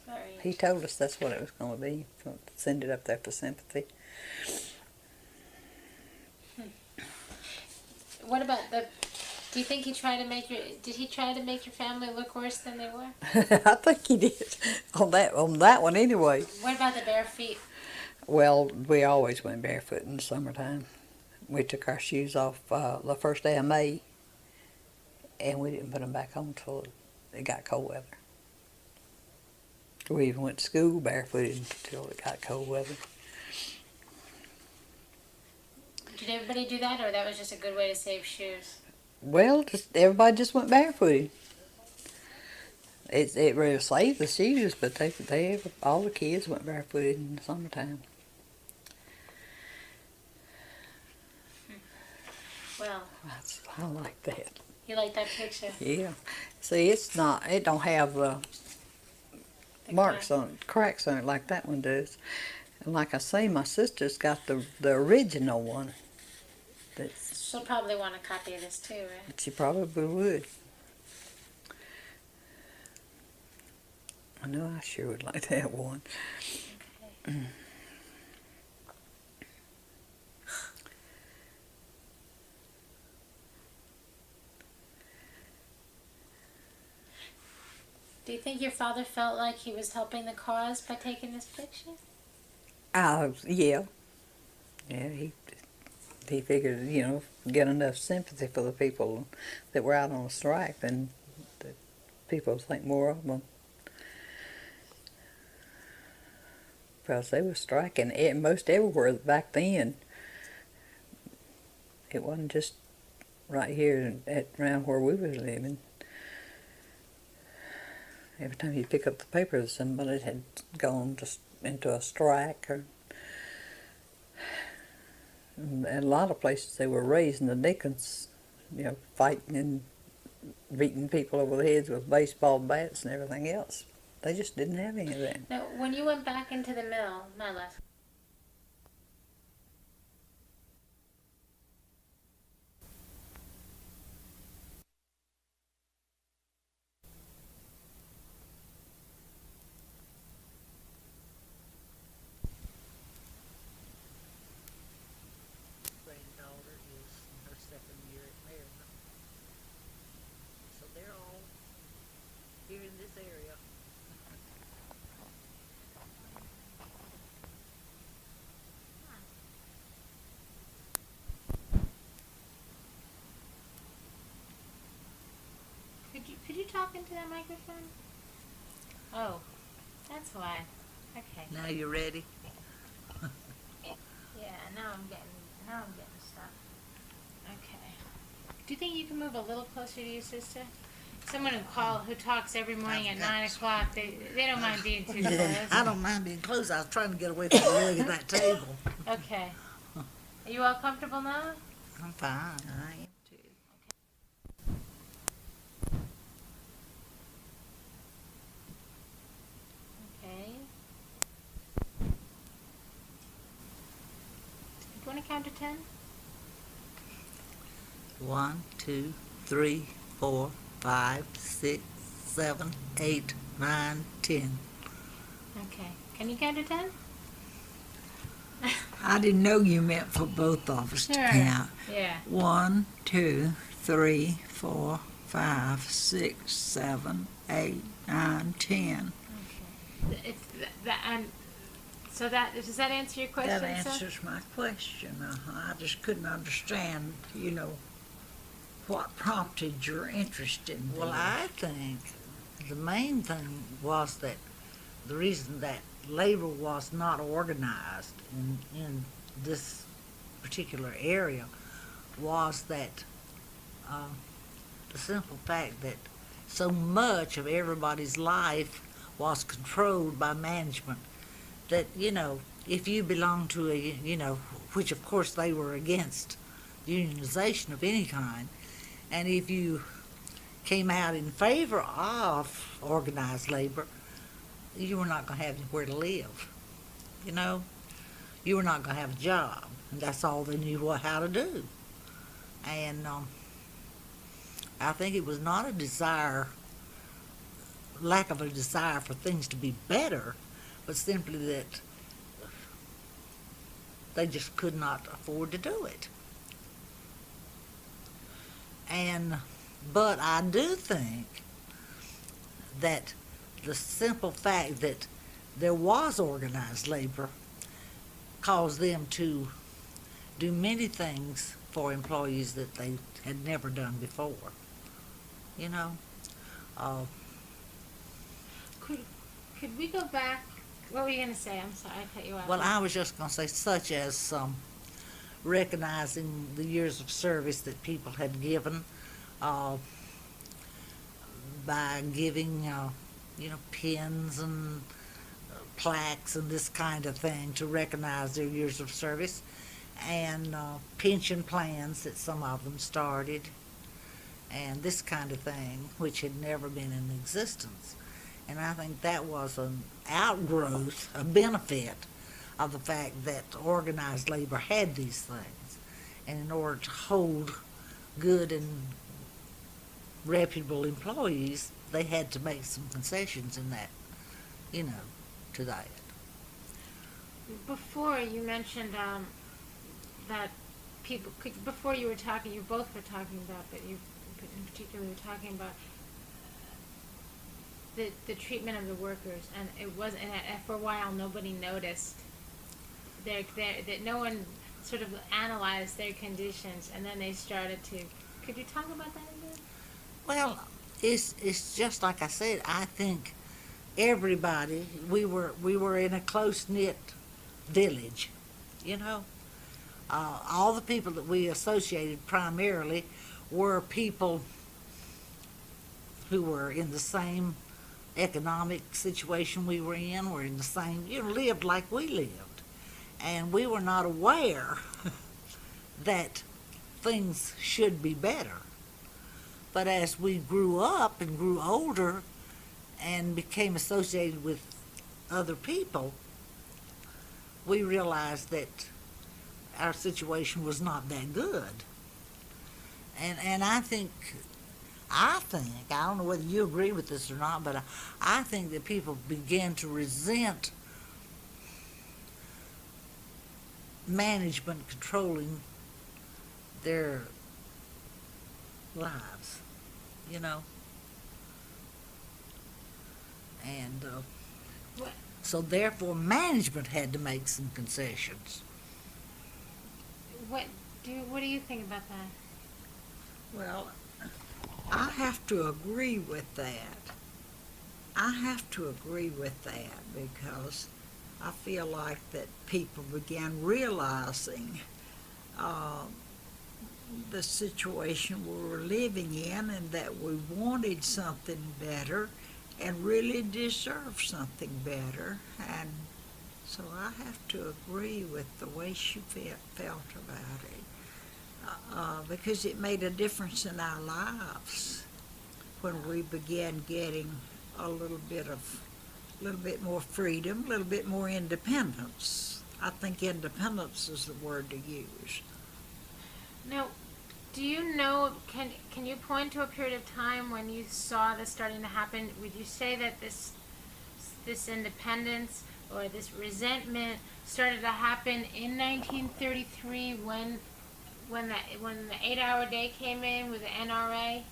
Very He told us that's what it was going to be. Send it up there for sympathy. What about the? Do you think he tried to make your? Did he try to make your family look worse than they were? I think he did on that one anyway. What about the bare feet? Well, we always went barefoot in the summertime. We took our shoes off the first day of May, and we didn't put them back on until it got cold weather. We even went to school barefooted until it got cold weather. Did everybody do that, or that was just a good way to save shoes? Well, everybody just went barefooted. It really saved the shoes, but they all the kids went barefooted in the summertime. Well, I like that. you like that picture? Yeah. See, it don't have The marks on it, cracks on it like that one does. And like I say, my sister's got the original one. She'll probably want a copy of this too, right? She probably would. I know I sure would like that one. Okay. Do you think your father felt like he was helping the cause by taking this picture? Yeah. Yeah, he figured, get enough sympathy for the people that were out on a strike, then the people would think more of them. Because they were striking most everywhere back then. It wasn't just right here around where we was living. Every time you pick up the paper, somebody had gone just into a strike. And a lot of places they were raising the deacons, fighting and beating people over the heads with baseball bats and everything else. They just didn't have any of that. Now, when you went back into the mill, my left. Granddaughter is in her second year at Maryland. So they're all here in this area. Could you talk into that microphone? Oh, that's why. Okay. Now you ready? Yeah, now I'm getting stuff. Okay. Do you think you can move a little closer to your sister? Someone who talks every morning at 9 o'clock. They don't mind being too close. I don't mind being close. I was trying to get away from the leg of that table. Okay. Are you all comfortable now? I'm fine. I am too. Okay. Do you want to count to 10? 1, 2, 3, 4, 5, 6, 7, 8, 9, 10. Okay. Can you count to 10? I didn't know you meant for both of us to count. Yeah. 1, 2, 3, 4, 5, 6, 7, 8, 9, 10. Okay. It's so does that answer your question, That sir? answers my question. I just couldn't understand, what prompted your interest in this. Well, I think the main thing was that the reason that labor was not organized in this particular area was that the simple fact that so much of everybody's life was controlled by management that, if you belong to which of course they were against unionization of any kind, and if you came out in favor of organized labor, you were not going to have anywhere to live. You were not going to have a job, and that's all they knew how to do. And I think it was not lack of a desire for things to be better, but simply that they just could not afford to do it. But I do think that the simple fact that there was organized labor caused them to do many things for employees that they had never done before. Could we go back? What were you going to say? I'm sorry, I cut you off. Well, I was just going to say, such as recognizing the years of service that people had given by giving, pins and plaques and this kind of thing to recognize their years of service, and pension plans that some of them started, and this kind of thing, which had never been in existence. And I think that was an outgrowth, a benefit of the fact that organized labor had these things. And in order to hold good and reputable employees, they had to make some concessions in that, to that. Before you mentioned that people, before you both were talking about, but you in particular were talking about the treatment of the workers, and it wasn't, and for a while nobody noticed that no one sort of analyzed their conditions, and then they started to. Could you talk about that a bit? Well, it's just like I said. I think everybody, we were in a close-knit village, all the people that we associated primarily were people who were in the same economic situation we were in the same, lived like we lived. And we were not aware that things should be better. But as we grew up and grew older and became associated with other people, we realized that our situation was not that good. And I think, I don't know whether you agree with this or not, but I think that people began to resent management controlling their lives, And so therefore management had to make some concessions. What do you think about that? Well, I have to agree with that. Because I feel like that people began realizing the situation we were living in, and that we wanted something better and really deserved something better. And so I have to agree with the way she felt about it, because it made a difference in our lives when we began getting a little bit more freedom, a little bit more independence. I think independence is the word to use. Now, do you know, can you point to a period of time when you saw this starting to happen? Would you say that this independence or this resentment started to happen in 1933 when the 8-hour day came in with the NRA?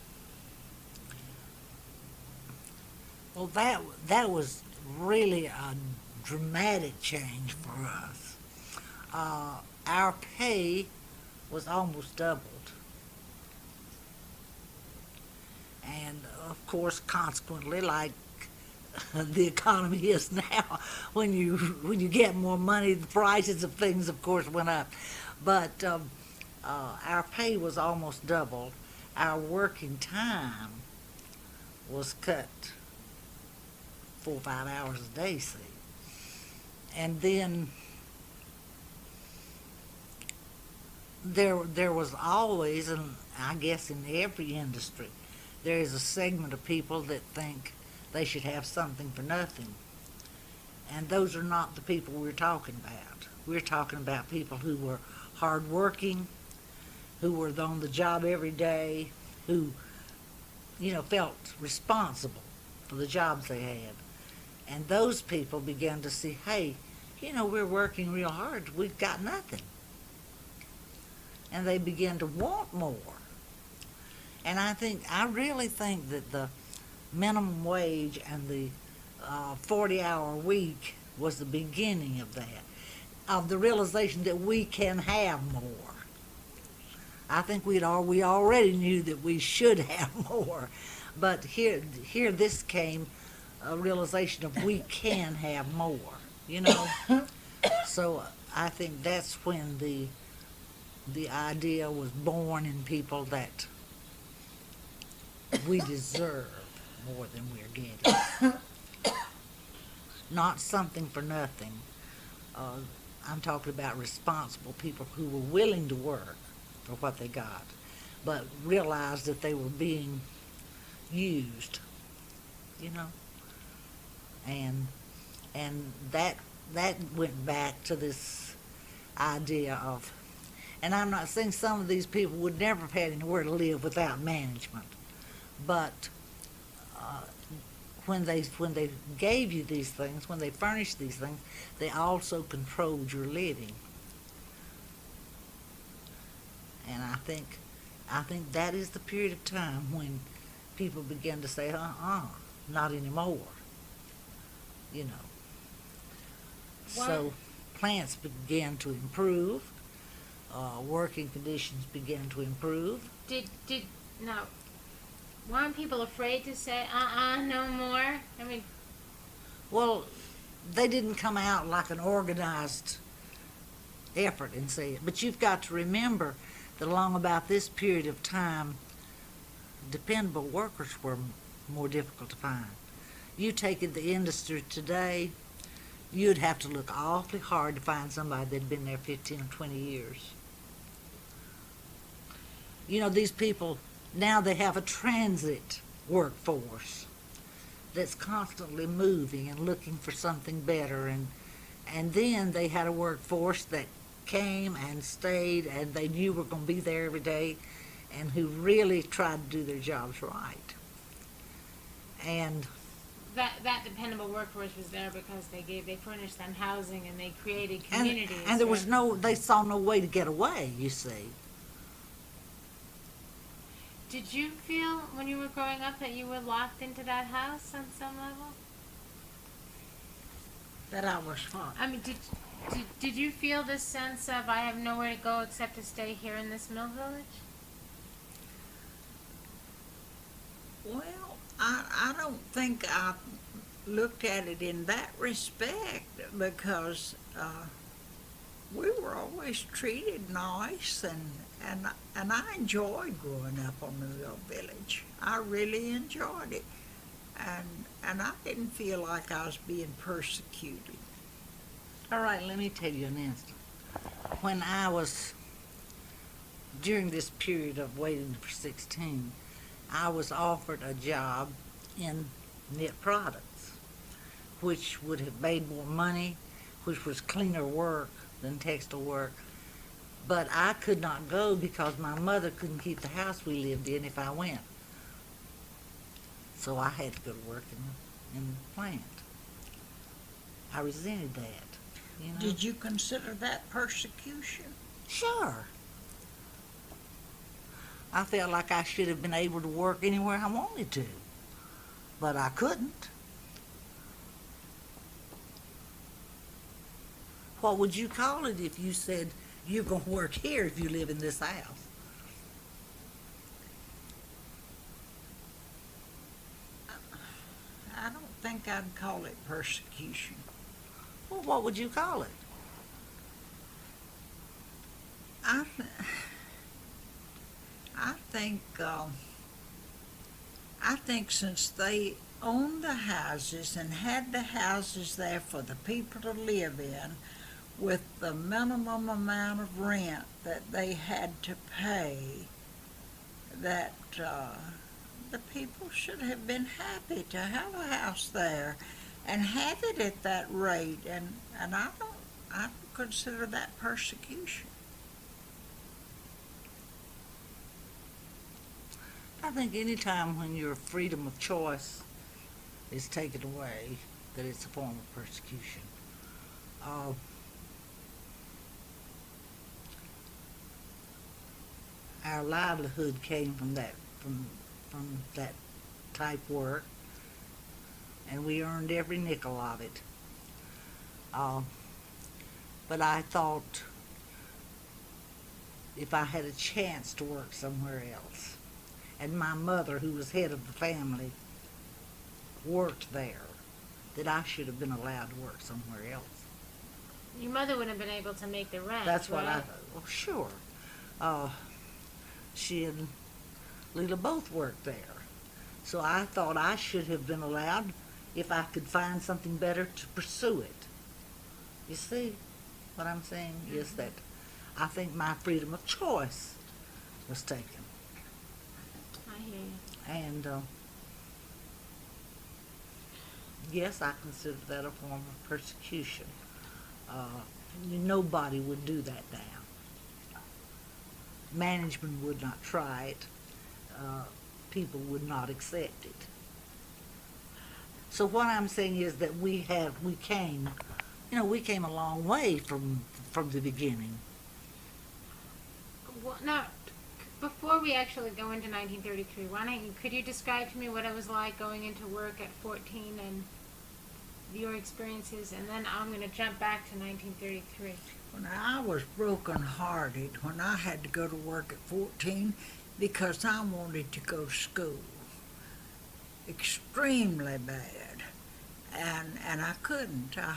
Well, that was really a dramatic change for us. Our pay was almost doubled. And of course, consequently, like the economy is now, when you get more money, the prices of things, of course, went up. But our pay was almost doubled. Our working time was cut 4 or 5 hours a day, see. And then there was always, and I guess in every industry, there is a segment of people that think they should have something for nothing. And those are not the people we're talking about. We're talking about people who were hardworking, who were on the job every day, who, felt responsible for the jobs they had. And those people began to see, hey, we're working real hard. We've got nothing. And they began to want more. And I really think that the minimum wage and the 40-hour week was the beginning of that, of the realization that we can have more. I think we already knew that we should have more, but here this came a realization of we can have more, So I think that's when the idea was born in people that we deserve more than we're getting. Not something for nothing. I'm talking about responsible people who were willing to work for what they got, but realized that they were being used, and that went back to this idea of, and I'm not saying some of these people would never have had anywhere to live without management, but when they gave you these things, when they furnished these things, they also controlled your living. And I think that is the period of time when people begin to say, not anymore. So plants began to improve, working conditions began to improve. Now, weren't people afraid to say, no more? I mean, Well, they didn't come out like an organized effort and say it. But you've got to remember that along about this period of time, dependable workers were more difficult to find. You take it the industry today, you'd have to look awfully hard to find somebody that'd been there 15 or 20 years. These people, now they have a transit workforce that's constantly moving and looking for something better, and then they had a workforce that came and stayed and they knew were going to be there every day and who really tried to do their jobs right. And that dependable workforce was there because they furnished them housing and they created communities. and there was they saw no way to get away, you see. Did you feel when you were growing up that you were locked into that house on some level? That I was what? I mean, did you feel this sense of I have nowhere to go except to stay here in this mill village? Well, I don't think I looked at it in that respect because we were always treated nice, and I enjoyed growing up on the Newell village. I really enjoyed it, and I didn't feel like I was being persecuted. All right, let me tell you an instant. When I was, during this period of waiting for 16, I was offered a job in knit products, which would have made more money, which was cleaner work than textile work. But I could not go because my mother couldn't keep the house we lived in if I went. So I had to go to work in the plant. I resented that. Did you consider that persecution? Sure. I felt like I should have been able to work anywhere I wanted to, but I couldn't. What would you call it if you said you're going to work here if you live in this house? I don't think I'd call it persecution. Well, what would you call it? think since they owned the houses and had the houses there for the people to live in, with the minimum amount of rent that they had to pay, that the people should have been happy to have a house there and have it at that rate. And I don't consider that persecution. I think any time when your freedom of choice is taken away, that it's a form of persecution. Our livelihood came from that type work, and we earned every nickel of it. But I thought if I had a chance to work somewhere else, and my mother, who was head of the family, worked there, that I should have been allowed to work somewhere else. Your mother would have been able to make the rent. That's what right? well, sure. She and Leela both worked there. So I thought I should have been allowed, if I could find something better, to pursue it. You see what I'm saying? Is that I think my freedom of choice was taken. I hear you. And yes, I consider that a form of persecution. Nobody would do that now. Management would not try it. People would not accept it. So what I'm saying is that we came a long way from the beginning. Well, now, before we actually go into 1933, could you describe to me what it was like going into work at 14 and your experiences, and then I'm going to jump back to 1933. When I was broken-hearted when I had to go to work at 14 because I wanted to go to school. Extremely bad. And I couldn't. I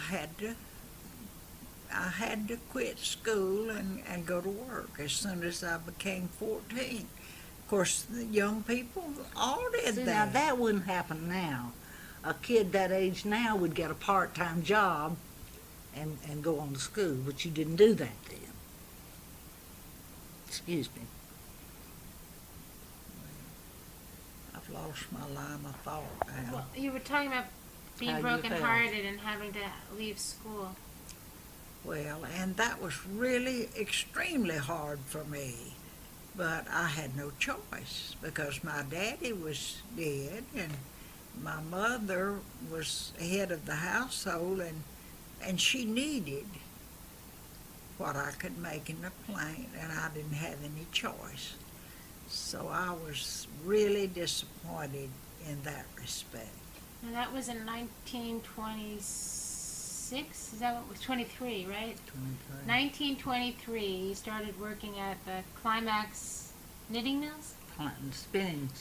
had to quit school and go to work as soon as I became 14. Of course, the young people all did See, that. now that wouldn't happen now. A kid that age now would get a part-time job and go on to school, but you didn't do that then. Excuse me. I've lost my line of thought now. Well, you were talking about being How you broken-hearted and having to leave school. Well, and that was really extremely hard for me. But I had no choice because my daddy was dead and my mother was head of the household, and she needed what I could make in the plant, and I didn't have any choice. So I was really disappointed in that respect. Now that was in 1926. Is that what was 23, right? 1923. You started working at the Climax Knitting Mills. Spinning.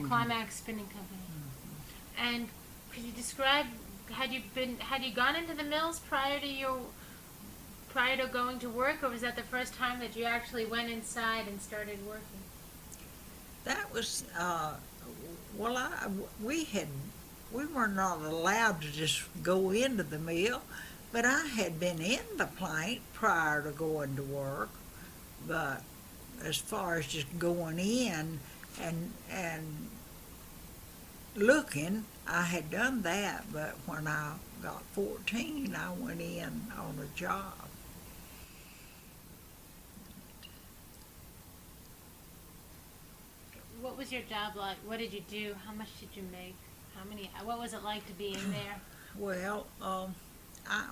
Climax Spinning Company. And could you describe, had you gone into the mills prior to going to work, or was that the first time that you actually went inside and started working? That was we were not allowed to just go into the mill, but I had been in the plant prior to going to work. But as far as just going in and looking, I had done that, but when I got 14, I went in on a job. What was your job like? What did you do? How much did you make? What was it like to be in there? Well,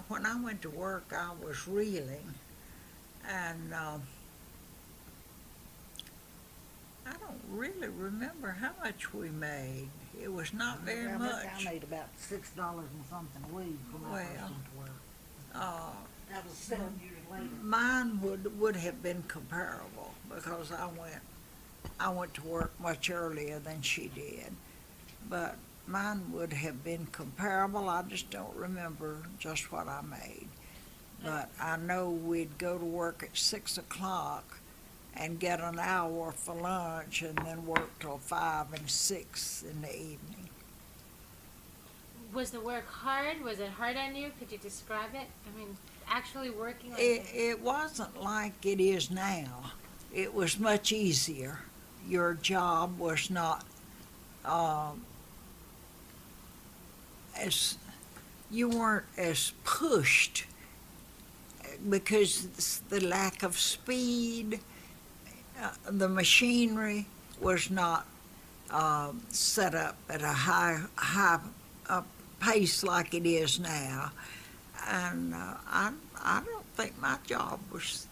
when I went to work, I was reeling, and I don't really remember how much we made. It was not very much. I made about $6 and something a week when I first went to work. That was 7 years later. Mine would have been comparable because I went to work much earlier than she did, but mine would have been comparable. I just don't remember just what I made. But I know we'd go to work at 6 o'clock and get an hour for lunch and then work till 5 and 6 in the evening. Was the work hard? Was it hard on you? Could you describe it? I mean, actually working like It wasn't like it is now. It was much easier. Your job was not as, you weren't as pushed because the lack of speed, the machinery was not set up at a high pace like it is now. And I don't think my job was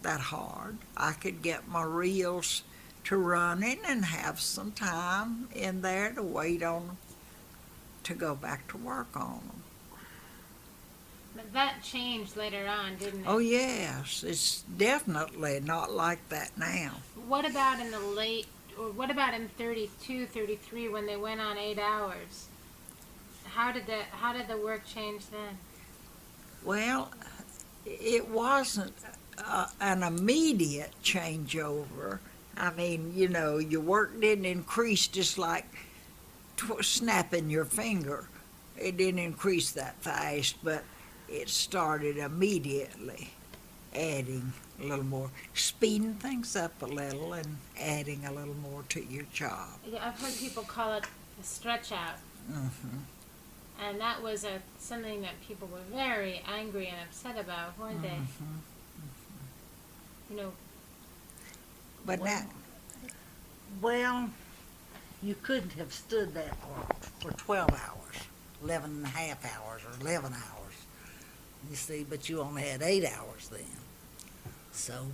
that hard. I could get my reels to running and have some time in there to wait on them to go back to work on them. But that changed later on, didn't it? Oh yes, it's definitely not like that now. What about in the late, or what about in 32, 33 when they went on 8 hours? How did the work change then? Well, it wasn't an immediate changeover. I mean, you know, your work didn't increase just like snapping your finger. It didn't increase that fast, but it started immediately adding a little more, speeding things up a little and adding a little more to your job. Yeah, I've heard people call it the stretch out. Mm-hmm. And that was something that people were very angry and upset about, weren't they? Mm-hmm. You know, But now, Well, you couldn't have stood that for 12 hours, 11 and a half hours, or 11 hours. You see, but you only had 8 hours then. So,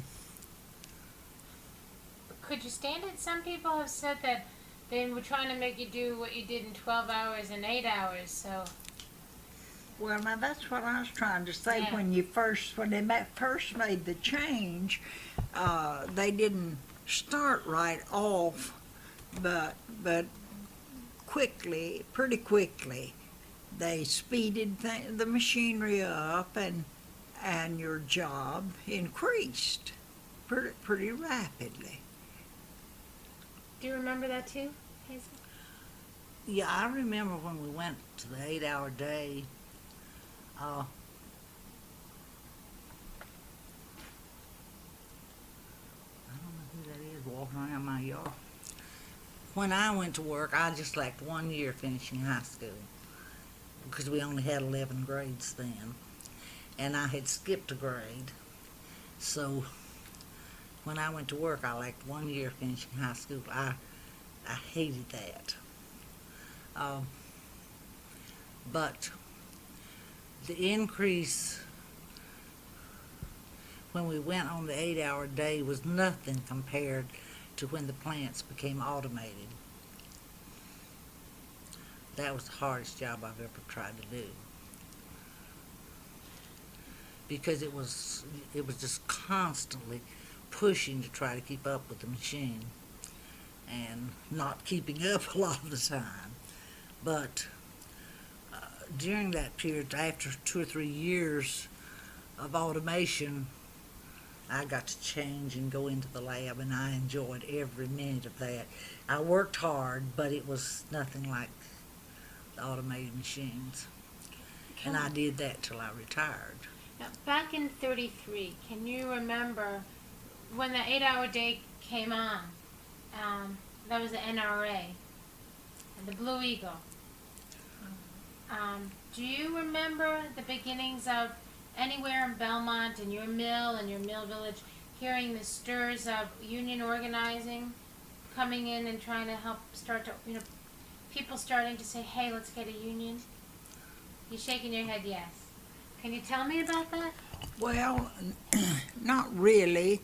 could you stand it? Some people have said that they were trying to make you do what you did in 12 hours and 8 hours, so. well, now that's what I was trying to say. Yeah. When they first made the change, they didn't start right off, but pretty quickly, they speeded the machinery up, and your job increased pretty rapidly. Do you remember that too, Hazel? yeah, I remember when we went to the 8-hour day. I don't know who that is walking around my yard. When I went to work, I just lacked 1 year finishing high school because we only had 11 grades then. And I had skipped a grade. So when I went to work, I lacked 1 year finishing high school. I hated that. But the increase when we went on the 8-hour day was nothing compared to when the plants became automated. That was the hardest job I've ever tried to do. Because it was just constantly pushing to try to keep up with the machine and not keeping up a lot of the time. But during that period, after 2 or 3 years of automation, I got to change and go into the lab, and I enjoyed every minute of that. I worked hard, but it was nothing like the automated machines. And I did that till I retired. Now, back in 33, can you remember when the 8-hour day came on? That was the NRA, and the Blue Eagle. Do you remember the beginnings of anywhere in Belmont and your mill village, hearing the stirs of union organizing, coming in and trying to help start to, people starting to say, hey, let's get a union? You're shaking your head yes. Can you tell me about that? Well, not really,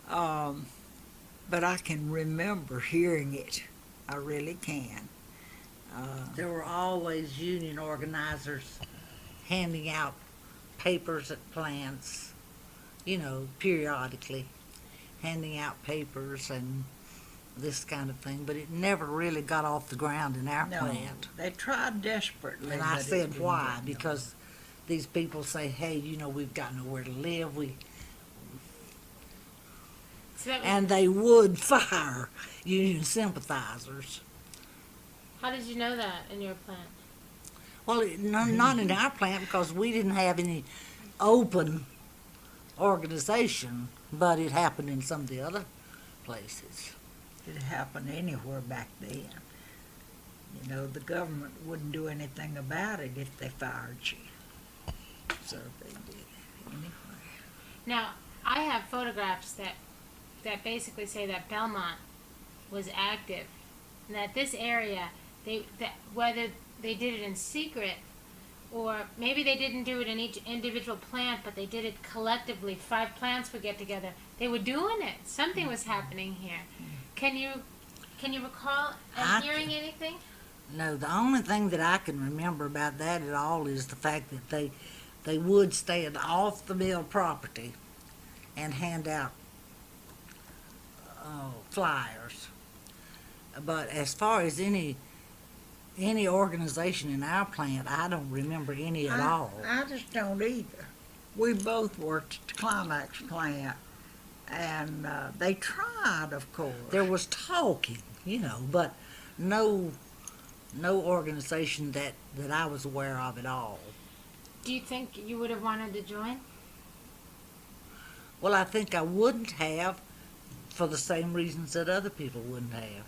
but I can remember hearing it. I really can. There were always union organizers handing out papers at plants, periodically handing out papers and this kind of thing, but it never really got off the ground in our plant. They tried desperately. And I said, why? Because these people say, hey, we've got nowhere to live. So that was, and they would fire union sympathizers. how did you know that in your plant? Well, not in our plant because we didn't have any open organization, but it happened in some of the other places. It happened anywhere back then. You know, the government wouldn't do anything about it if they fired you. So they did anyway. Now, I have photographs that basically say that Belmont was active, and that this area, whether they did it in secret, or maybe they didn't do it in each individual plant, but they did it collectively. 5 plants would get together. They were doing it. Something was happening here. Can you recall hearing anything? No, the only thing that I can remember about that at all is the fact that they would stand off the mill property and hand out flyers. But as far as any organization in our plant, I don't remember any at all. I just don't either. We both worked at the Climax plant, and they tried, of course. There was talking, but no organization that I was aware of at all. Do you think you would have wanted to join? Well, I think I wouldn't have for the same reasons that other people wouldn't have.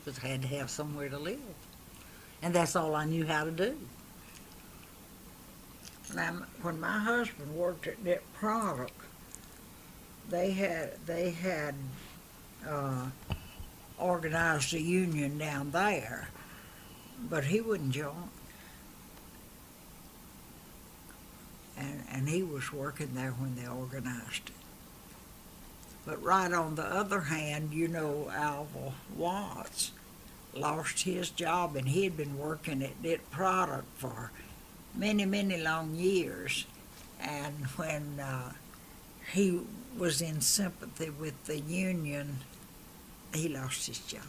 Just had to have somewhere to live. And that's all I knew how to do. Now, when my husband worked at Knit Product, they had organized a union down there, but he wouldn't join. And he was working there when they organized it. But right on the other hand, Alva Watts lost his job, and he had been working at Knit Product for many, many long years. And when he was in sympathy with the union, he lost his job.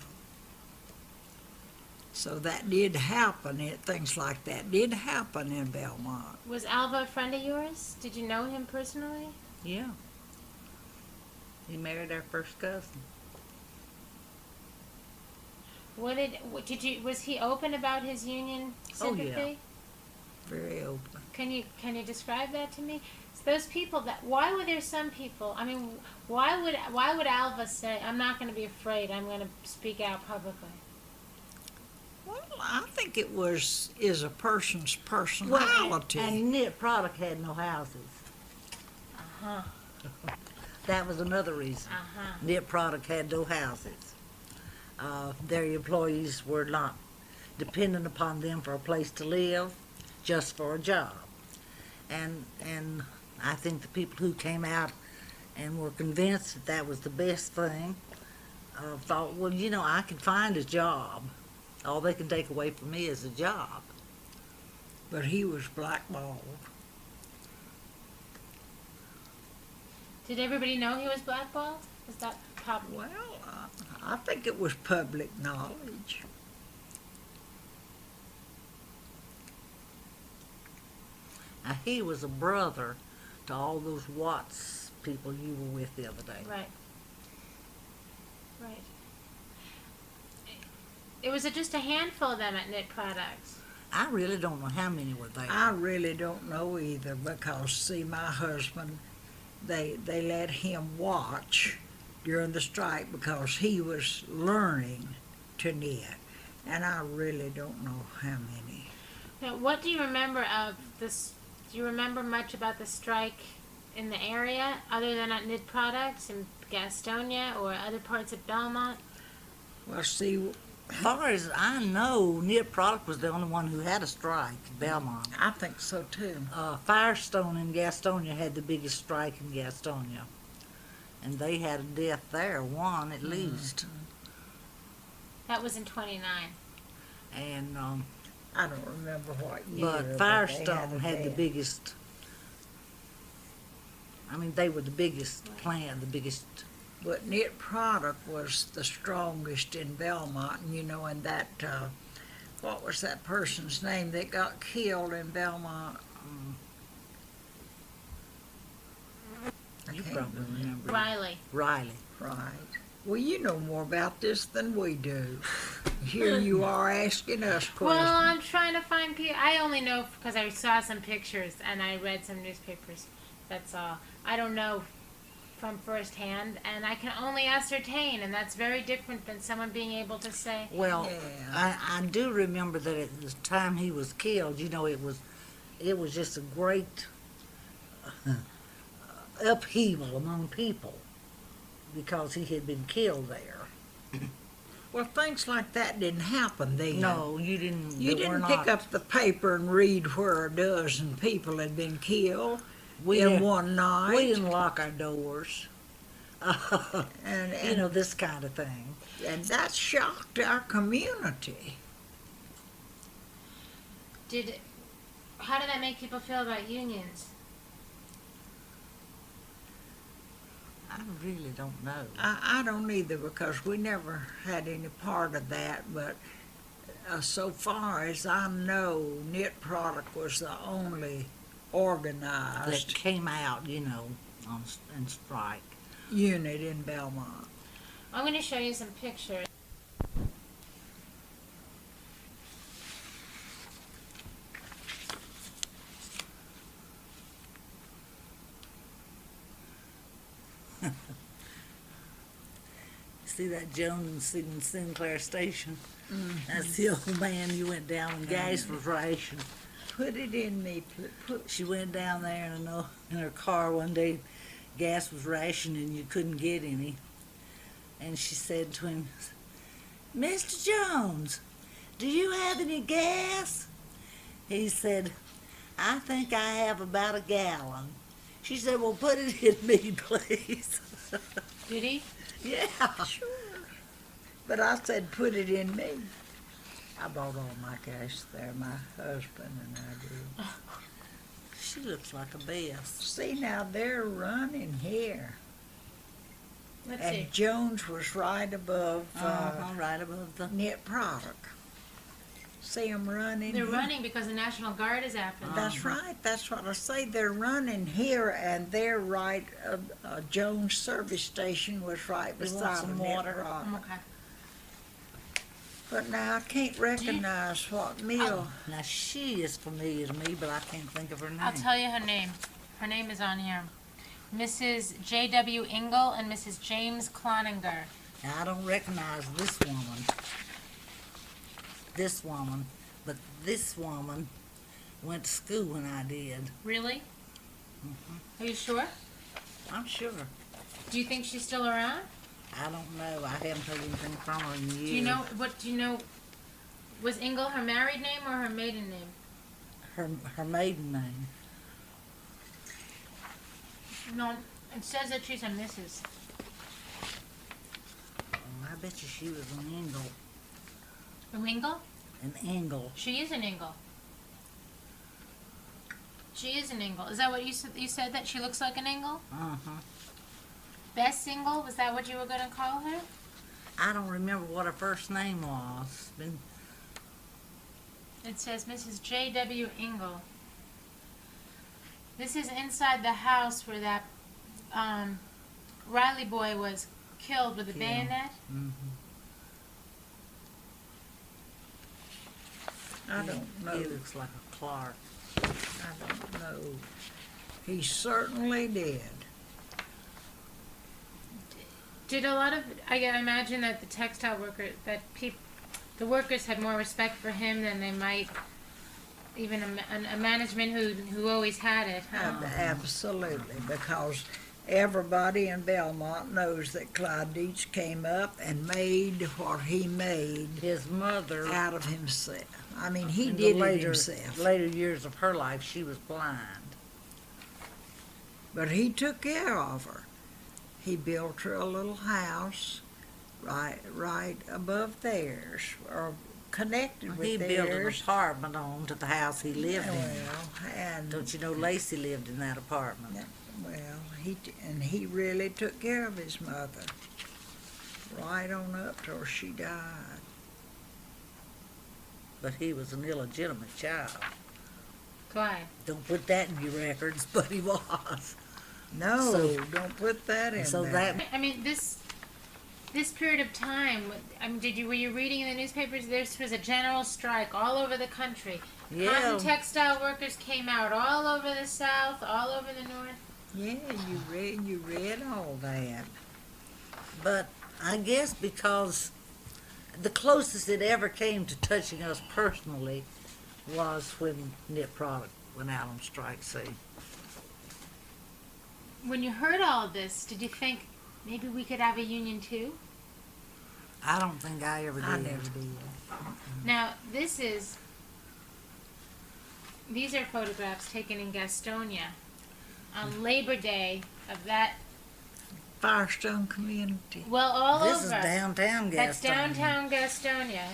So that did happen. Things like that did happen in Belmont. Was Alva a friend of yours? Did you know him personally? Yeah. He married our first cousin. Was he open about his union sympathy? Oh, yeah. Very open. Can you describe that to me? So those people why were there some people? I mean, why would Alva say, "I'm not going to be afraid. I'm going to speak out publicly"? Well, I think it is a person's personality. And Knit Product had no houses. Uh-huh. That was another reason. Uh-huh. Knit Product had no houses. Their employees were not dependent upon them for a place to live, just for a job. And I think the people who came out and were convinced that that was the best thing thought, well, I can find a job. All they can take away from me is a job. But he was blackballed. Did everybody know he was blackballed? Was that top? Well, I think it was public knowledge. Now, he was a brother to all those Watts people you were with the other day. Right. Right. It was just a handful of them at Knit Products. I really don't know how many were there. I really don't know either because, see, my husband, they let him watch during the strike because he was learning to knit. And I really don't know how many. Now, what do you remember of this? Do you remember much about the strike in the area other than at Knit Products in Gastonia or other parts of Belmont? Well, see, As far as I know, Knit Product was the only one who had a strike in Belmont. I think so too. Firestone in Gastonia had the biggest strike in Gastonia. And they had a death there, one at least. That was in 29. And I don't remember what year. but they Firestone a had the death. biggest. I mean, they were the biggest plant, the biggest. But Knit Product was the strongest in Belmont, and that, what was that person's name that got killed in Belmont? You can't probably remember. Riley. Riley. Right. Well, you know more about this than we do. Here you are asking us Well, questions. I'm trying to find people. I only know because I saw some pictures and I read some newspapers. That's all. I don't know from firsthand, and I can only ascertain, and that's very different than someone being able to say. Well, Yeah. I do remember that at the time he was killed, you know, it was just a great upheaval among people because he had been killed there. Well, things like that didn't happen then. No, you didn't. You they were didn't not. pick up the paper and read where a dozen people had been killed We in didn't, one night. we didn't lock our doors. and, You know, this kind of thing. and that shocked our community. How did that make people feel about unions? I really don't know. I don't either because we never had any part of that, but so far as I know, Knit Product was the only That organized came out, you know, on strike. unit in Belmont. I'm going to show you some pictures. See that Jones and Sinclair station? That's the old man you went down when gas was rationed. Put it in me. She went down there in her car one day. Gas was rationed and you couldn't get any. And she said to him, "Mr. Jones, do you have any gas?" He said, "I think I have about a gallon." She said, "Well, put it in me, please." Did he? Yeah. Sure. But I said, put it in me. I bought all my gas there, my husband and I did. She looks like a best. See, now they're running here. Let's And see. Jones was right above Right above the. Knit Product. See them running They're here? running because the National Guard is after them. That's right. That's what I say. They're running here, and they're right. Jones service station was right You want beside some Knit water? Product. Okay. But now I can't recognize what mill. Now she is familiar to me, but I can't think of her name. I'll tell you her name. Her name is on here. Mrs. J.W. Engel and Mrs. James Cloninger. Now, I don't recognize this woman. But this woman went to school when I did. Really? Are you sure? I'm sure. Do you think she's still around? I don't know. I haven't heard anything from her in years. Do you know, was Engel her married name or her maiden name? Her maiden name? No, it says that she's a Mrs. Oh, I bet you she was an Engel. A Engel? An Engel. She is an Engel. She is an Engel. Is that what you said? You said that she looks like an Engel? Uh-huh. Bess Engel? Was that what you were going to call her? I don't remember what her first name was. It says Mrs. J.W. Engel. This is inside the house where that Riley boy was killed with a bayonet. Mm-hmm. I don't know. He looks like a Clark. I don't know. He certainly did. Did a lot of I imagine that the textile worker the workers had more respect for him than they might even a management who always had it. Huh? Absolutely, because everybody in Belmont knows that Clyde Deitch came up and made what he made His mother, out of himself. I mean, he in did the it himself. later years of her life, she was blind. But he took care of her. He built her a little house right above theirs, or connected with He theirs. built an apartment on to the house he lived in. Well, and Don't you know Lacey lived in that apartment? he really took care of his mother right on up till she died. But he was an illegitimate child. Clyde. Don't put that in your records, but he was. No, So- don't put that in So there. that, I mean, this period of time. I mean, were you reading in the newspapers? This was a general strike all over the country. yeah, Cotton textile workers came out all over the South, all over the North. Yeah, you read all that. but I guess because the closest it ever came to touching us personally was when Knit Product went out on strike. See, When you heard all of this, did you think maybe we could have a union too? I don't think I ever did. I never did. Now, these are photographs taken in Gastonia on Labor Day of that, Firestone community. well, all This over. is downtown That's Gastonia. downtown Gastonia.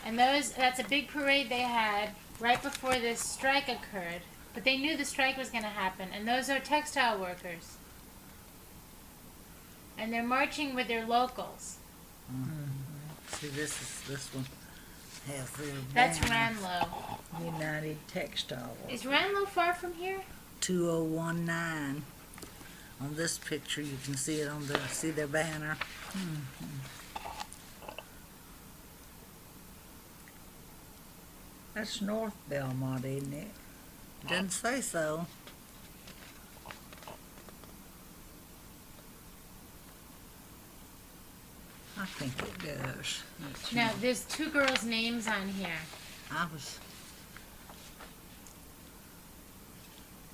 And that's a big parade they had right before this strike occurred. But they knew the strike was going to happen. And those are textile workers. And they're marching with their locals. See, this one has their That's banner. Ranlo. United Textile. Is Ranlo far from here? 2019. On this picture, you can see it see their banner. That's North Belmont, isn't it? Doesn't say so. I think it does. That's Now, there's two girls' names on here. I was,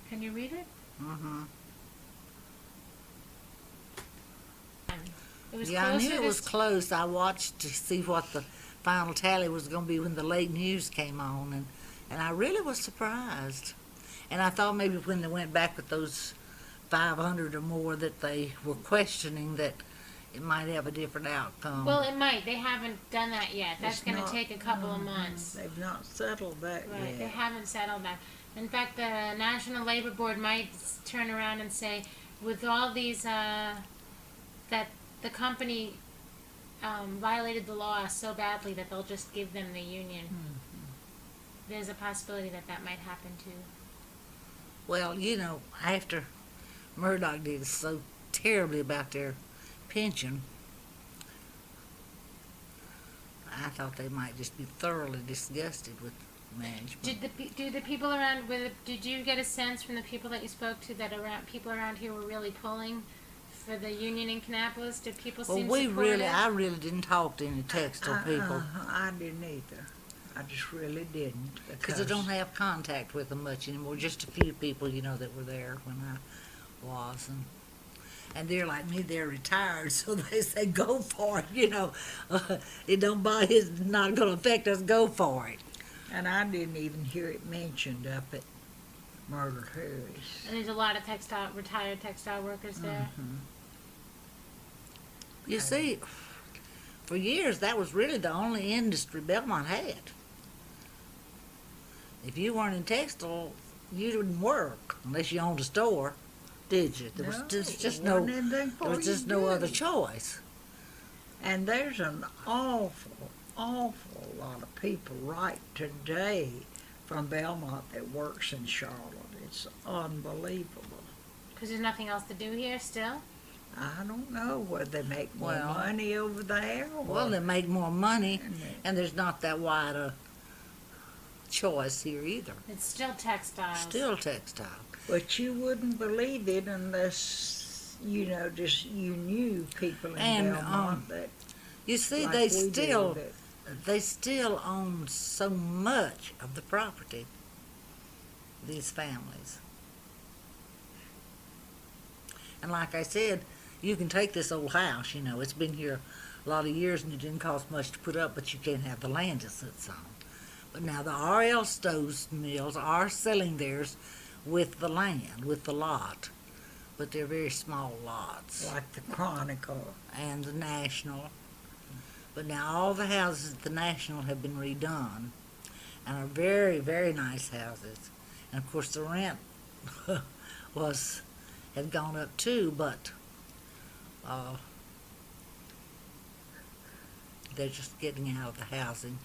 Can you read it? It was yeah, I closer knew it to was close. I watched to see what the final tally was going to be when the late news came on, and I really was surprised. And I thought maybe when they went back with those 500 or more that they were questioning that it might have a different outcome. Well, it might. They haven't done that yet. That's It's going to not- take a couple of months. They've not settled that Right. They yet. haven't settled that. In fact, the National Labor Board might turn around and say, with all these, that the company violated the law so badly that they'll just give them the union. There's a possibility that that might happen too. Well, you know, after Murdoch did so terribly about their pension, I thought they might just be thoroughly disgusted with management. Do the people around did you get a sense from the people that you spoke to that people around here were really pulling for the union in Kannapolis? Did people Well, seem I supportive? really didn't talk to any textile people I didn't either. I just really didn't. because I don't have contact with them much anymore. Just a few people, you know, that were there when I was, and they're like me. They're retired, so they say go for it. You know, it don't buy his not going to affect us. Go for it. And I didn't even hear it mentioned up at Myrtle Harris. And there's a lot of retired textile workers there. You see, for years that was really the only industry Belmont had. If you weren't in textile, you didn't work unless you owned a store, did you? There was just no, wasn't anything for there was you just to no do. other choice. And there's an awful lot of people right today from Belmont that works in Charlotte. It's unbelievable. Because there's nothing else to do here still. I don't know whether they make more Well- money over there or Well, they make more money, And they- and there's not that wide a choice here either. It's still textiles. Still textile. But you wouldn't believe it unless, you know, just you knew people in And, Belmont that You see, like they we do, still that they still own so much of the property, these families. And like I said, you can take this old house, you know, it's been here a lot of years and it didn't cost much to put up, but you can't have the land it sits on. But now the R.L. Stowe's mills are selling theirs with the land, with the lot, but they're very small lots. like the Chronicle. And the National. But now all the houses at the National have been redone and are very, very nice houses. And of course the rent had gone up too, but they're just getting out of the housing.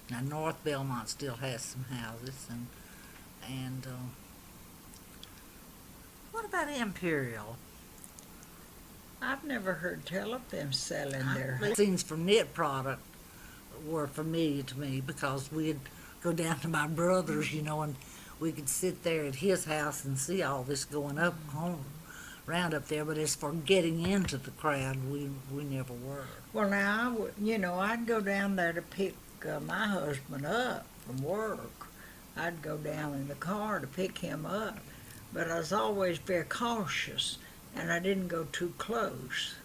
Now North Belmont still has some houses, and What about Imperial? I've never heard tell of them selling their. Things for knit product were familiar to me because we'd go down to my brother's, and we could sit there at his house and see all this going up on round up there. But as for getting into the crowd, we never were. Well, now, I'd go down there to pick my husband up from work. I'd go down in the car to pick him up, but I was always very cautious, and I didn't go too close.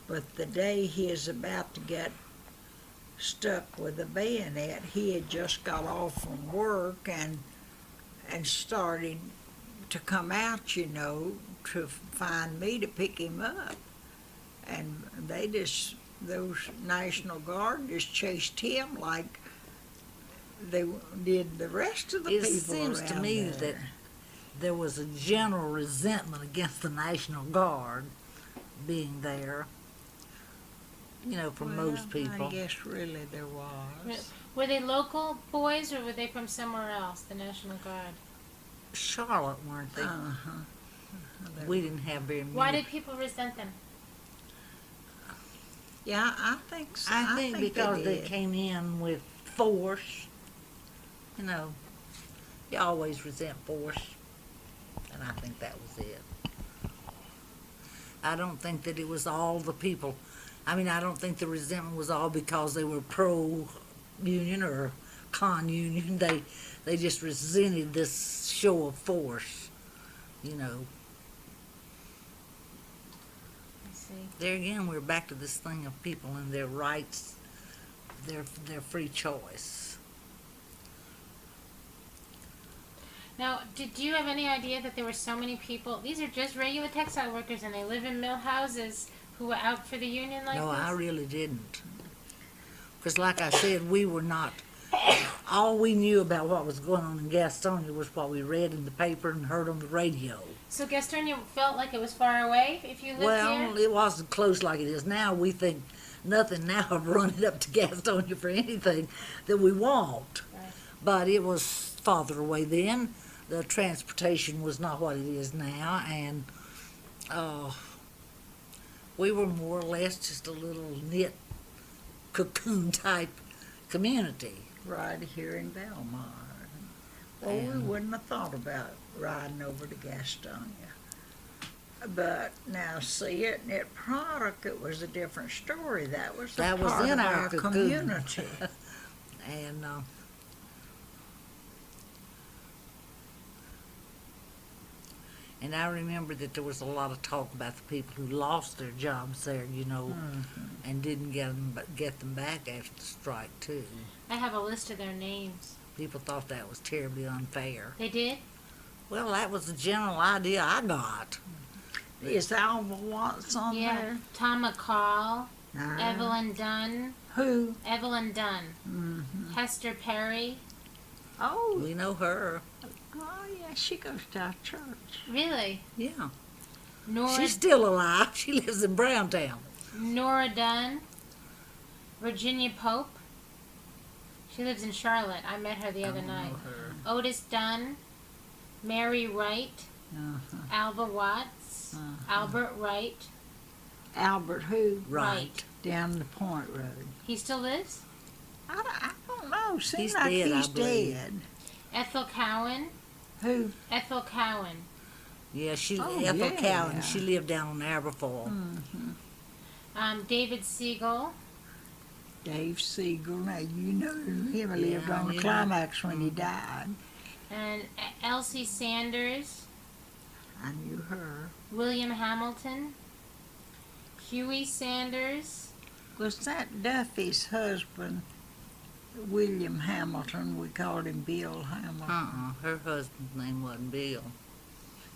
But the day he is about to get stuck with a bayonet, he had just got off from work and started to come out, to find me to pick him up. And those National Guard just chased him like they did the rest of the people It seems to around me there. that there was a general resentment against the National Guard being there, from most people. I guess really there was. Were they local boys or were they from somewhere else, the National Guard? Charlotte, weren't they? Uh-huh. We didn't have very many. Why did people resent them? Yeah, I think so. I think because they did. came in with force. You always resent force, and I think that was it. I don't think that it was all the people. I don't think the resentment was all because they were pro-union or con-union. They just resented this show of force, I see. There again, we're back to this thing of people and their rights, their free choice. Now, did you have any idea that there were so many people? These are just regular textile workers, and they live in mill houses who were out for the union like No, this? I really didn't. Because like I said, we were not, all we knew about what was going on in Gastonia was what we read in the paper and heard on the radio. So Gastonia felt like it was far away if you lived Well, here? it wasn't close like it is now. We think nothing now of running up to Gastonia for anything that we want. Right. But it was farther away then. The transportation was not what it is now, and we were more or less just a little knit cocoon type community. Right here in Belmont. Well, we And- wouldn't have thought about riding over to Gastonia. But now, see, at Knit Product, it was a different story. That was a That was part in of our our cocoon. community. And I remember that there was a lot of talk about the people who lost their jobs there, and didn't get them back after the strike too. I have a list of their names. People thought that was terribly unfair. They did? Well, that was the general idea I got. Is Alva Watts on Yeah. there? Tom McCall, No. Evelyn Dunn, Who? Evelyn Dunn, Mm-hmm. Hester Perry. Oh, We know her. yeah, she goes to our church. Really? Yeah. Nora, She's still alive. She lives in Browntown. Nora Dunn, Virginia Pope. She lives in Charlotte. I met her the other night. Her. Otis Dunn, Mary Wright, Uh-huh. Alva Watts, Albert Wright. Albert who? Right. Down the Point Road. He still lives? I don't know. Seems He's like dead, I he's believe. dead. Ethel Cowan. Who? Ethel Cowan. Yeah, Oh, Ethel yeah. Cowan. She lived down on Aberfoyle. David Siegel. Dave Siegel. Now, you know him. He lived Yeah, on the yeah. Climax when he died. And Elsie Sanders. I knew her. William Hamilton. Huey Sanders. Was that Duffy's husband, William Hamilton? We called him Bill Hamilton. Her husband's name wasn't Bill.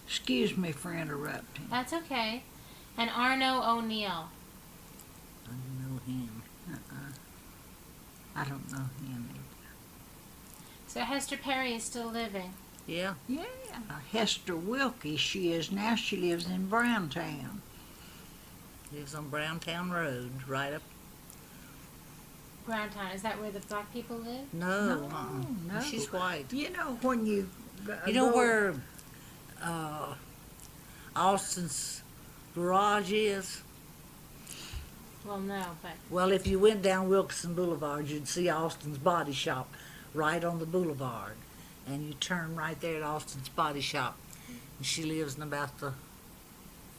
Excuse me for interrupting. That's okay. And Arno O'Neill. I didn't know him. I don't know him. So Hester Perry is still living. Yeah. Yeah. Hester Wilkie, she is now. She lives in Browntown. Lives on Browntown Road, right up. Browntown. Is that where the black people live? No, No. she's white. You know, when you You know go- where Austin's garage is? Well, no, but Well, if you went down Wilkinson Boulevard, you'd see Austin's Body Shop right on the boulevard. And you turn right there at Austin's Body Shop. And she lives in about the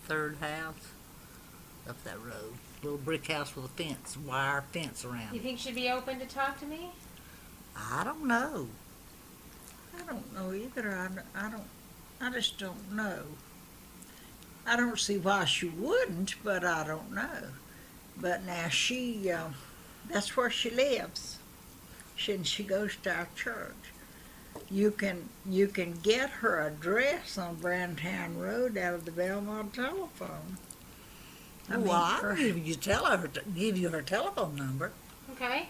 third house up that road. Little brick house with a fence, wire fence around you it. think she'd be open to talk to me? I don't know. I don't know either. I just don't know. I don't see why she wouldn't, but I don't know. But now that's where she lives. She goes to our church. You can get her address on Brandtown Road out of the Belmont telephone. Well, I can give you her telephone number. Okay.